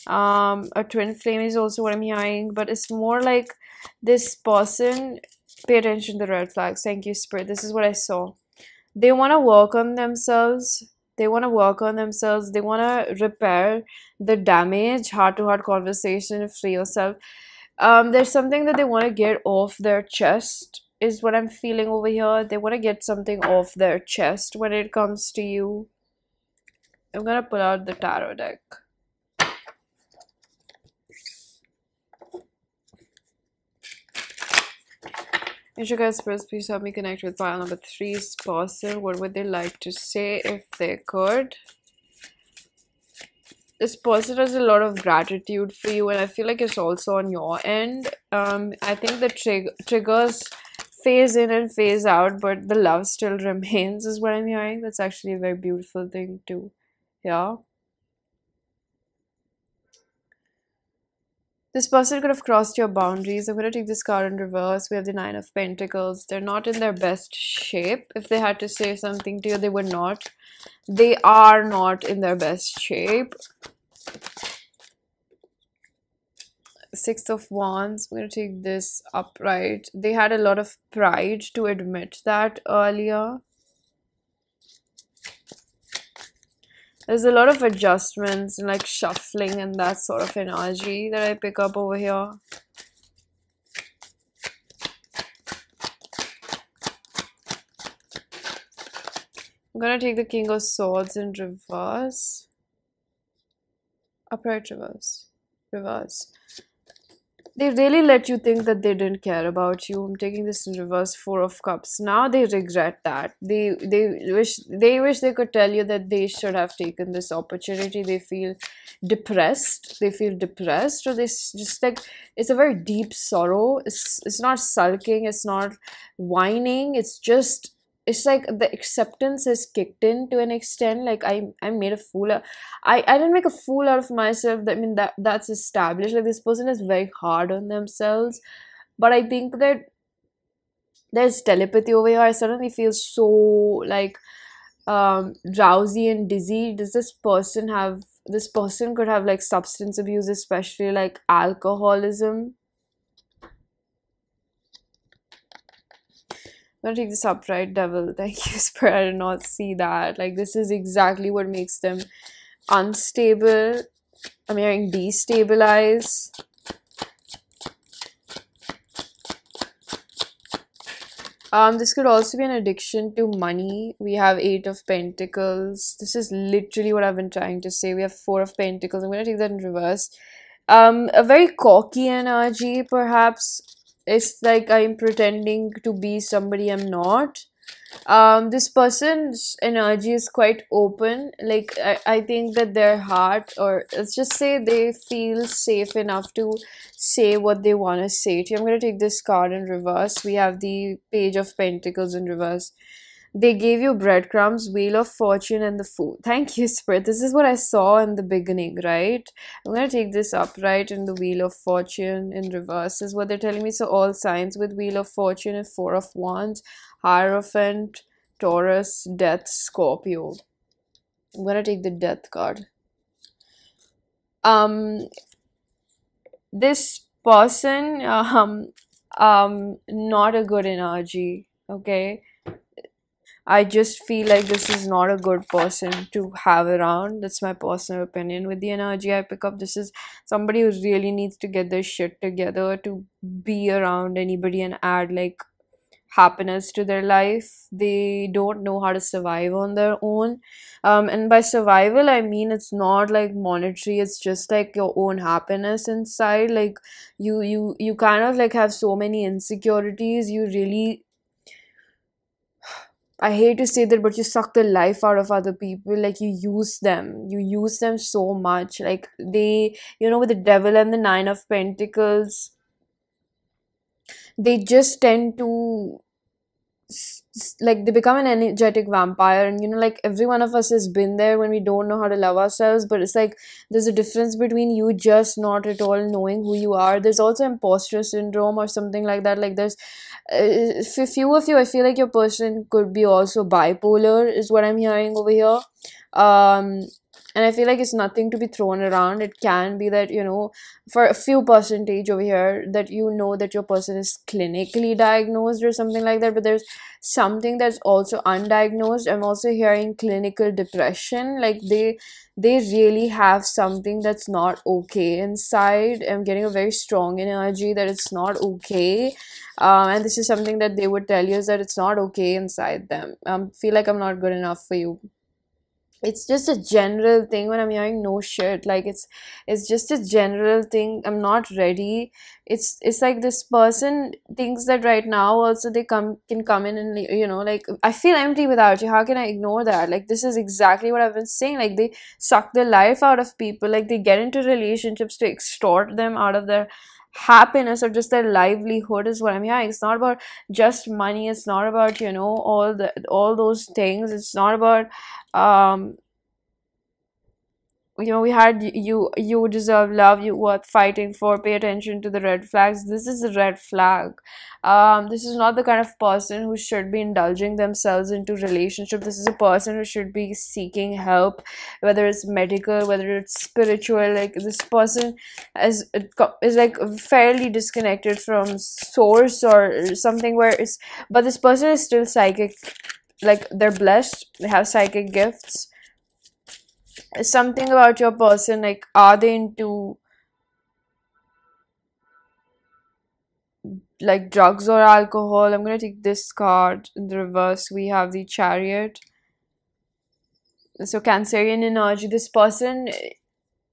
A twin flame is also what I'm hearing, but it's more like this person. Pay attention to the red flags. Thank you, Spirit. This is what I saw. They want to work on themselves. They want to work on themselves. They want to repair the damage. Heart-to-heart conversation. Free yourself. There's something that they want to get off their chest, is what I'm feeling over here. They want to get something off their chest when it comes to you. I'm gonna pull out the tarot deck. Angel guides, spirits, please help me connect with pile number 3's person. What would they like to say if they could? This person has a lot of gratitude for you, and I feel like it's also on your end. I think the triggers phase in and phase out, but the love still remains, is what I'm hearing. That's actually a very beautiful thing too. Yeah. This person could have crossed your boundaries. I'm going to take this card in reverse. We have the Nine of Pentacles. They're not in their best shape. If they had to say something to you, they would not. They are not in their best shape. Six of Wands. I'm going to take this upright. They had a lot of pride to admit that earlier. There's a lot of adjustments and like shuffling and that sort of energy that I pick up over here. I'm gonna take the King of Swords in reverse. Upright, reverse. Reverse. They really let you think that they didn't care about you. I'm taking this in reverse. Four of Cups. Now they regret that. They wish they could tell you that they should have taken this opportunity. They feel depressed. They feel depressed, or they just like, it's a very deep sorrow. It's not sulking. It's not whining. It's just, it's like the acceptance has kicked in to an extent. Like I made a fool. I didn't make a fool out of myself. I mean, that's established. Like, this person is very hard on themselves, but I think that there's telepathy over here. I suddenly feel so like drowsy and dizzy. Does this person have? This person could have like substance abuse, especially like alcoholism. I'm gonna take this upright devil. Thank you, Spirit. I did not see that. Like, this is exactly what makes them unstable. I'm hearing destabilize. This could also be an addiction to money. We have Eight of Pentacles. This is literally what I've been trying to say. We have Four of Pentacles. I'm gonna take that in reverse. A very cocky energy, perhaps. It's like I'm pretending to be somebody I'm not. This person's energy is quite open. Like, I think that their heart, or let's just say they feel safe enough to say what they want to say to you. I'm going to take this card in reverse. We have the Page of Pentacles in reverse. They gave you breadcrumbs, Wheel of Fortune, and the Fool. Thank you, Spirit. This is what I saw in the beginning, right? I'm going to take this upright in the Wheel of Fortune in reverse, is what they're telling me. So, all signs with Wheel of Fortune and Four of Wands, Hierophant, Taurus, Death, Scorpio. I'm going to take the Death card. This person, not a good energy, okay? I just feel like this is not a good person to have around. That's my personal opinion. With the energy I pick up, this is somebody who really needs to get their shit together to be around anybody and add like happiness to their life. They don't know how to survive on their own. And by survival, I mean it's not like monetary, it's just like your own happiness inside. Like you kind of like have so many insecurities. You really, I hate to say that, but you suck the life out of other people. Like you use them so much. Like they, with the devil and the Nine of Pentacles, they just tend to like they become an energetic vampire. And like every one of us has been there when we don't know how to love ourselves. But it's like there's a difference between you just not at all knowing who you are. There's also imposter syndrome or something like that. Like there's for few of you, I feel like your person could be also bipolar, is what I'm hearing over here. um and I feel like it's nothing to be thrown around. It can be that, for a few percentage over here, that that your person is clinically diagnosed or something like that. But there's something that's also undiagnosed. I'm also hearing clinical depression. Like they really have something that's not okay inside. I'm getting a very strong energy that it's not okay. And this is something that they would tell you, is that it's not okay inside them. Feel like I'm not good enough for you. It's just a general thing when I'm hearing no shit. Like it's just a general thing. I'm not ready. It's like this person thinks that right now also they can come in and like, I feel empty without you. How can I ignore that? Like this is exactly what I've been saying. Like they suck the life out of people. Like they get into relationships to extort them out of their happiness or just their livelihood, is what I'm hearing. It's not about just money. It's not about all those things. It's not about um we had you deserve love, you worth fighting for, pay attention to the red flags. This is a red flag. This is not the kind of person who should be indulging themselves into relationship. This is a person who should be seeking help, whether it's medical, whether it's spiritual. Like this person is like fairly disconnected from source or something, where it's, but this person is still psychic. Like they're blessed, they have psychic gifts. Something about your person, like are they into like drugs or alcohol? I'm gonna take this card in the reverse. We have the Chariot. So Cancerian energy, this person,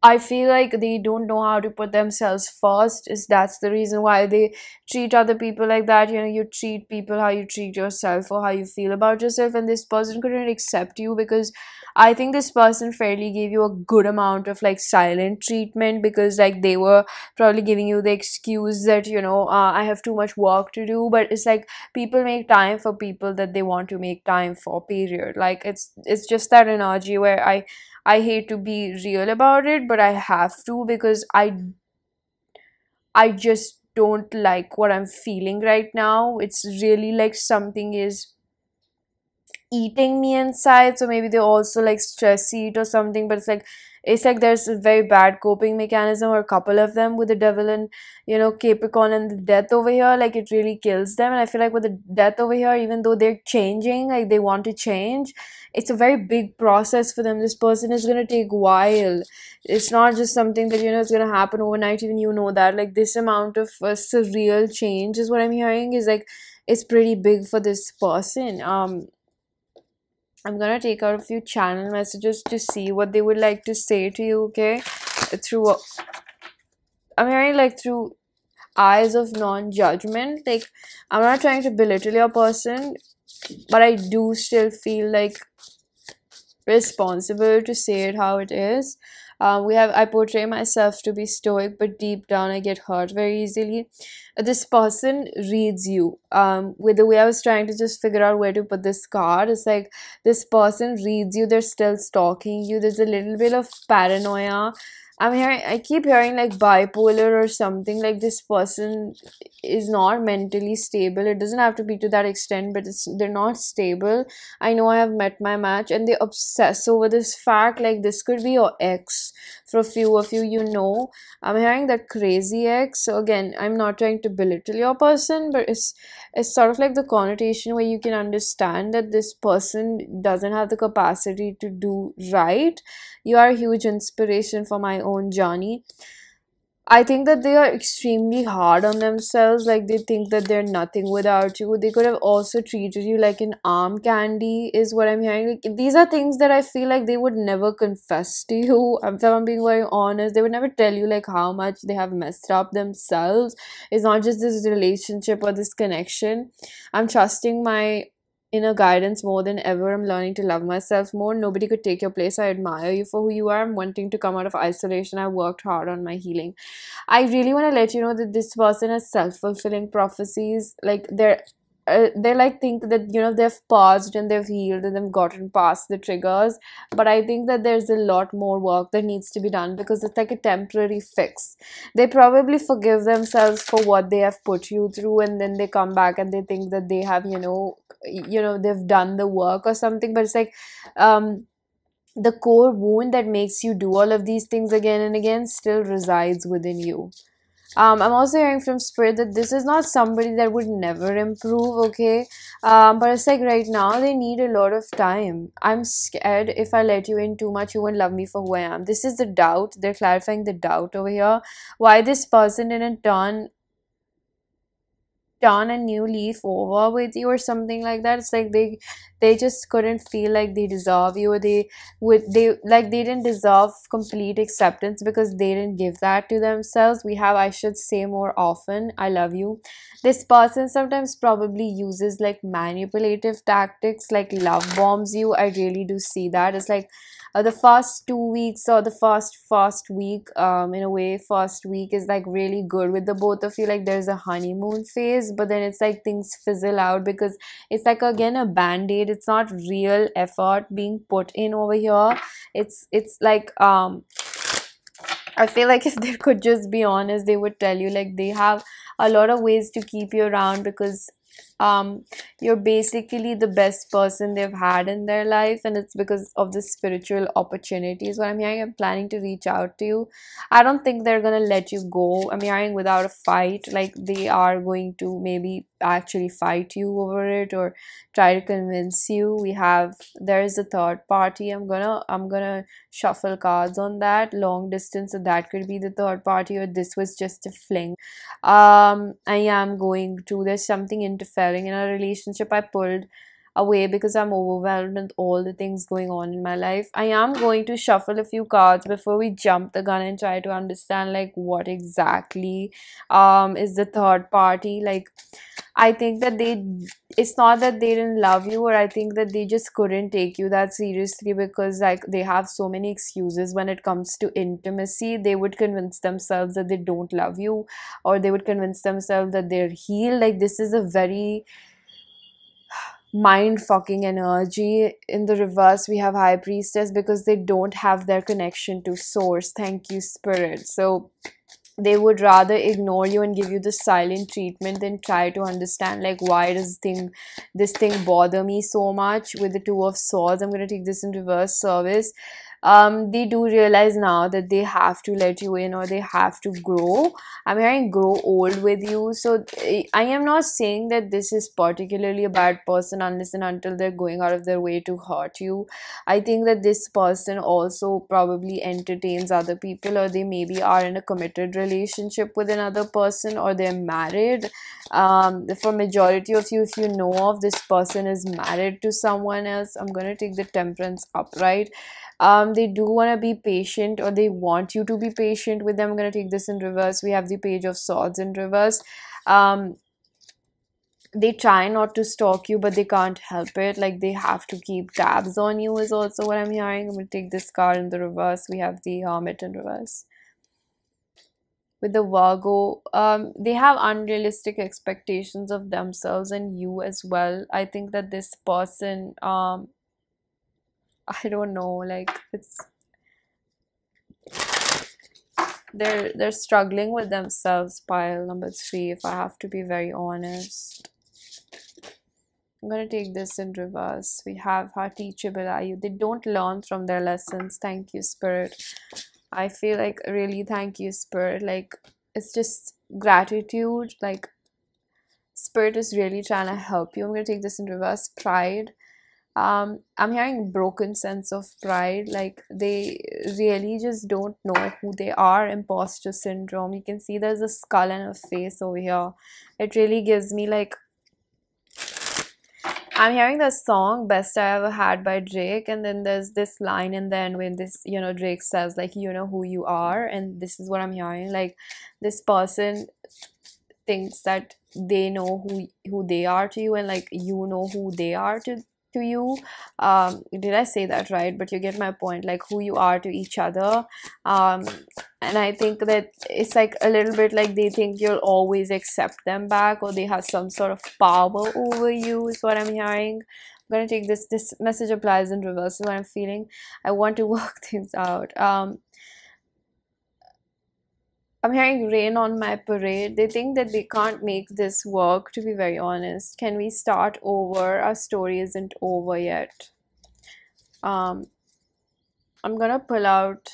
I feel like they don't know how to put themselves first. Is that's the reason why they treat other people like that. You treat people how you treat yourself or how you feel about yourself, and this person couldn't accept you because I think this person fairly gave you a good amount of like silent treatment, because like they were probably giving you the excuse that I have too much work to do. But it's like people make time for people that they want to make time for, period. Like it's just that energy where I hate to be real about it, but I have to, because I just don't like what I'm feeling right now. It's really like something is eating me inside, so maybe they also like stress eat or something. But it's like there's a very bad coping mechanism, or a couple of them, with the devil and Capricorn and the death over here. Like it really kills them. And I feel like with the death over here, even though they're changing, like they want to change, it's a very big process for them. This person is going to take a while. It's not just something that is going to happen overnight. Even that, like, this amount of surreal change is what I'm hearing, is like it's pretty big for this person. I'm gonna take out a few channel messages to see what they would like to say to you, okay? Through, I'm hearing like through eyes of non-judgment. Like, I'm not trying to belittle your person, but I do still feel like responsible to say it how it is. I portray myself to be stoic, but deep down I get hurt very easily. This person reads you. With the way I was trying to just figure out where to put this card, it's like this person reads you. They're still stalking you. There's a little bit of paranoia. I keep hearing like bipolar or something. Like this person is not mentally stable. It doesn't have to be to that extent, but they're not stable. I know I have met my match, and they obsess over this fact. Like this could be your ex. For a few of you, I'm hearing that crazy ex. So again, I'm not trying to belittle your person, but it's sort of like the connotation where you can understand that this person doesn't have the capacity to do right. You are a huge inspiration for my own journey. I think that they are extremely hard on themselves. Like they think that they're nothing without you. They could have also treated you like an arm candy, is what I'm hearing. Like, these are things that I feel like they would never confess to you. If I'm being very honest, they would never tell you like how much they have messed up themselves. It's not just this relationship or this connection. I'm trusting my inner guidance more than ever. I'm learning to love myself more. Nobody could take your place. I admire you for who you are. I'm wanting to come out of isolation. I worked hard on my healing. I really want to let you know that this person has self-fulfilling prophecies. Like they're like think that they've paused and they've healed and they've gotten past the triggers, but I think that there's a lot more work that needs to be done, because it's like a temporary fix. They probably forgive themselves for what they have put you through, and then they come back and they think that they have they've done the work or something. But it's like the core wound that makes you do all of these things again and again still resides within you. I'm also hearing from spirit that this is not somebody that would never improve, okay? But it's like right now they need a lot of time. I'm scared if I let you in too much, you won't love me for who I am. This is the doubt. They're clarifying the doubt over here. Why this person didn't turn a new leaf over with you or something like that. It's like they just couldn't feel like they deserve you, or they didn't deserve complete acceptance because they didn't give that to themselves. I should say more often, I love you. This person sometimes probably uses like manipulative tactics, like love bombs you. I really do see that. It's like the first 2 weeks, or the first week, in a way, first week is like really good with the both of you. Like there's a honeymoon phase, but then it's like things fizzle out, because it's like again a band-aid. It's not real effort being put in over here. It's like I feel like if they could just be honest, they would tell you like they have a lot of ways to keep you around, because you're basically the best person they've had in their life, and it's because of the spiritual opportunities. What I'm hearing, I'm planning to reach out to you. I don't think they're gonna let you go. I'm hearing without a fight. Like they are going to maybe actually fight you over it, or try to convince you. There is a third party. I'm gonna shuffle cards on that long distance, so that could be the third party, or this was just a fling. I am going to, there's something interfering in a relationship. I pulled away because I'm overwhelmed with all the things going on in my life. I am going to shuffle a few cards before we jump the gun and try to understand like what exactly is the third party. Like I think that it's not that they didn't love you, or I think that they just couldn't take you that seriously, because like they have so many excuses when it comes to intimacy. They would convince themselves that they don't love you, or they would convince themselves that they're healed. Like this is a very mind fucking energy. In the reverse, we have high priestess, because they don't have their connection to source. Thank you, spirit. So they would rather ignore you and give you the silent treatment than try to understand, like, why does this thing bother me so much. With the Two of Swords, I'm going to take this in reverse service. They do realize now that they have to let you in, or they have to grow. I'm hearing grow old with you. So I am not saying that this is particularly a bad person unless and until they're going out of their way to hurt you. I think that this person also probably entertains other people, or they maybe are in a committed relationship with another person, or they're married. For majority of you, if you know of this person is married to someone else, I'm gonna take the Temperance upright. They do want to be patient, or they want you to be patient with them. I'm gonna take this in reverse. We have the Page of Swords in reverse. um they try not to stalk you, but they can't help it. Like, they have to keep tabs on you is also what I'm hearing. I'm going to take this card in the reverse. We have the Hermit in reverse. With the Virgo, they have unrealistic expectations of themselves and you as well. I think that this person, I don't know, like, they're struggling with themselves. Pile number 3, if I have to be very honest. I'm going to take this in reverse. We have, how teachable are you? They don't learn from their lessons. Thank you, Spirit. I feel like, really, thank you, Spirit. Like, it's just gratitude. Like, Spirit is really trying to help you. I'm going to take this in reverse. Pride. I'm hearing broken sense of pride. Like, they really just don't know who they are. Imposter syndrome. You can see there's a skull and a face over here. It really gives me, like, I'm hearing the song Best I Ever Had by Drake, and then there's this line in the end when this, Drake says, like, you know who you are, and this is what I'm hearing. Like, this person thinks that they know who they are to you, and like, you know who they are to you. Did I say that right? But you get my point, like, who you are to each other. And I think that it's like a little bit like they think you'll always accept them back, or they have some sort of power over you is what I'm hearing. I'm gonna take this message applies in reverse is what I'm feeling. I want to work things out. I'm hearing rain on my parade. They think that they can't make this work, to be very honest. Can we start over? Our story isn't over yet. I'm gonna pull out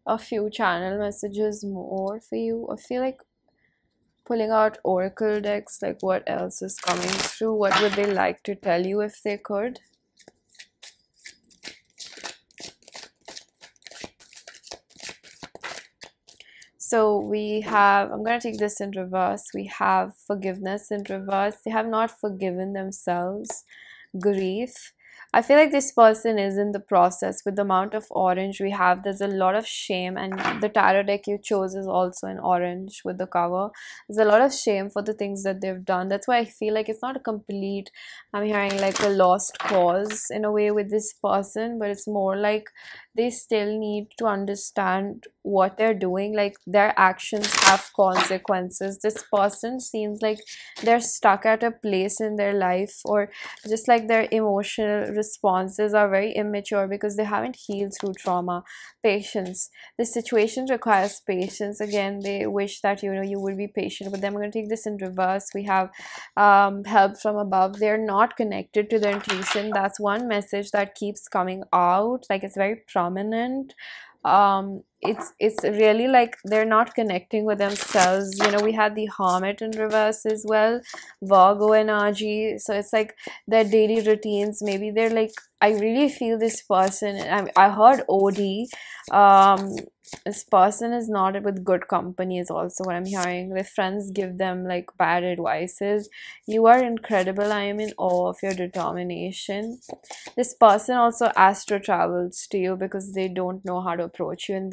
a few channel messages more for you. I feel like pulling out oracle decks, like, what else is coming through? What would they like to tell you if they could? So we have, I'm going to take this in reverse. We have forgiveness in reverse. They have not forgiven themselves. Grief. I feel like this person is in the process. With the amount of orange we have, there's a lot of shame, and the tarot deck you chose is also in orange with the cover. There's a lot of shame for the things that they've done. That's why I feel like it's not a complete, I'm hearing like a lost cause in a way with this person, but it's more like they still need to understand what they're doing. Like, their actions have consequences. This person seems like they're stuck at a place in their life, or just like their emotional responses are very immature because they haven't healed through trauma. Patience. This situation requires patience. Again, they wish that you would be patient with them. I'm going to take this in reverse. We have help from above. They're not connected to their intuition. That's one message that keeps coming out. Like, it's very prominent. It's really like they're not connecting with themselves. We had the Hermit in reverse as well, Virgo energy. So it's like their daily routines, maybe they're like, I really feel this person, I heard OD. This person is not with good company is also what I'm hearing. Their friends give them like bad advices. You are incredible. I am in awe of your determination. This person also astro travels to you because they don't know how to approach you. In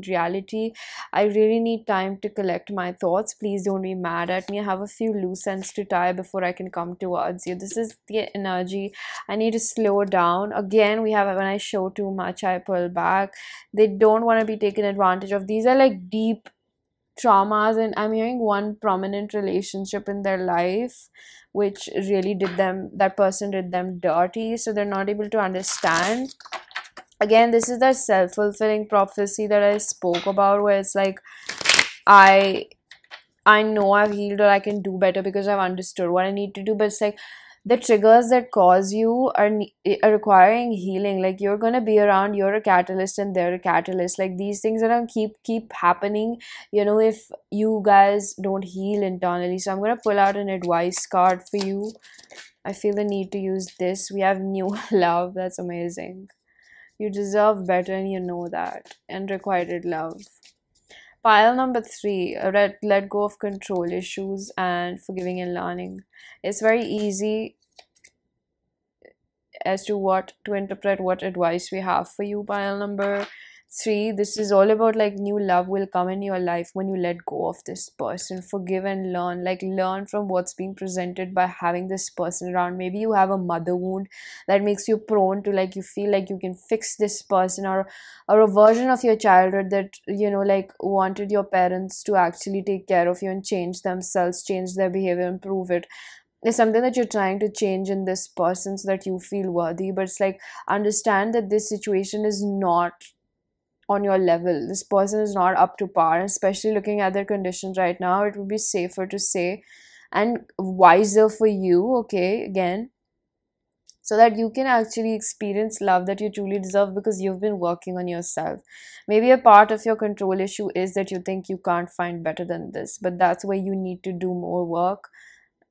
reality, I really need time to collect my thoughts. Please don't be mad at me. I have a few loose ends to tie before I can come towards you. This is the energy. I need to slow down. Again, we have, when I show too much, I pull back. They don't want to be taken advantage of. These are like deep traumas, and I'm hearing one prominent relationship in their life which really that person did them dirty, so they're not able to understand. Again, this is that self-fulfilling prophecy that I spoke about, where it's like, I I know I've healed, or I can do better because I've understood what I need to do. But it's like the triggers that cause you are requiring healing. Like, you're gonna be around, you're a catalyst and they're a catalyst. Like, these things are gonna keep happening, if you guys don't heal internally. So I'm gonna pull out an advice card for you. I feel the need to use this. We have new love. That's amazing. You deserve better and you know that. And requited love. Pile number 3, let go of control issues and forgiving and learning. It's very easy as to what to interpret what advice we have for you. Pile number 3, this is all about like new love will come in your life when you let go of this person. Forgive and learn, like learn from what's being presented by having this person around. Maybe you have a mother wound that makes you prone to, like, you feel like you can fix this person, or a version of your childhood that like wanted your parents to actually take care of you and change themselves, change their behavior, improve it. It's something that you're trying to change in this person so that you feel worthy. But it's like, understand that this situation is not on your level. This person is not up to par, especially looking at their conditions right now. It would be safer to say, and wiser for you, okay, again, so that you can actually experience love that you truly deserve, because you've been working on yourself. Maybe a part of your control issue is that you think you can't find better than this, but that's where you need to do more work.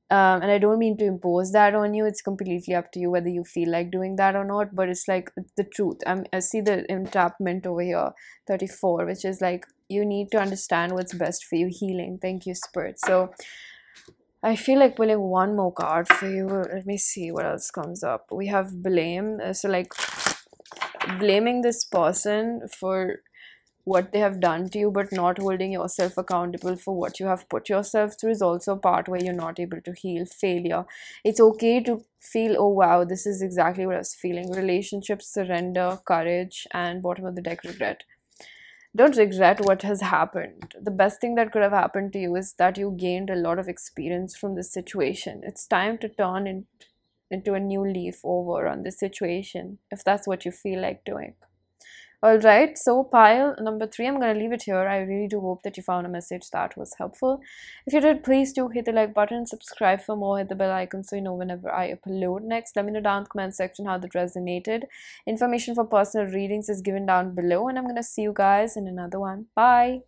And I don't mean to impose that on you. It's completely up to you whether you feel like doing that or not. But it's like the truth. I see the entrapment over here, 34, which is like, you need to understand what's best for you. Healing. Thank you, Spirit. So I feel like pulling one more card for you. Let me see what else comes up. We have blame. So like, blaming this person for what they have done to you, but not holding yourself accountable for what you have put yourself through, is also a part where you're not able to heal. Failure. It's okay to feel, oh wow, this is exactly what I was feeling. Relationships, surrender, courage, and bottom of the deck, regret. Don't regret what has happened. The best thing that could have happened to you is that you gained a lot of experience from this situation. It's time to turn into a new leaf over on this situation, if that's what you feel like doing. Alright, so pile number 3, I'm going to leave it here. I really do hope that you found a message that was helpful. If you did, please do hit the like button, subscribe for more, hit the bell icon so you know whenever I upload next. Let me know down in the comment section how that resonated. Information for personal readings is given down below, and I'm going to see you guys in another one. Bye!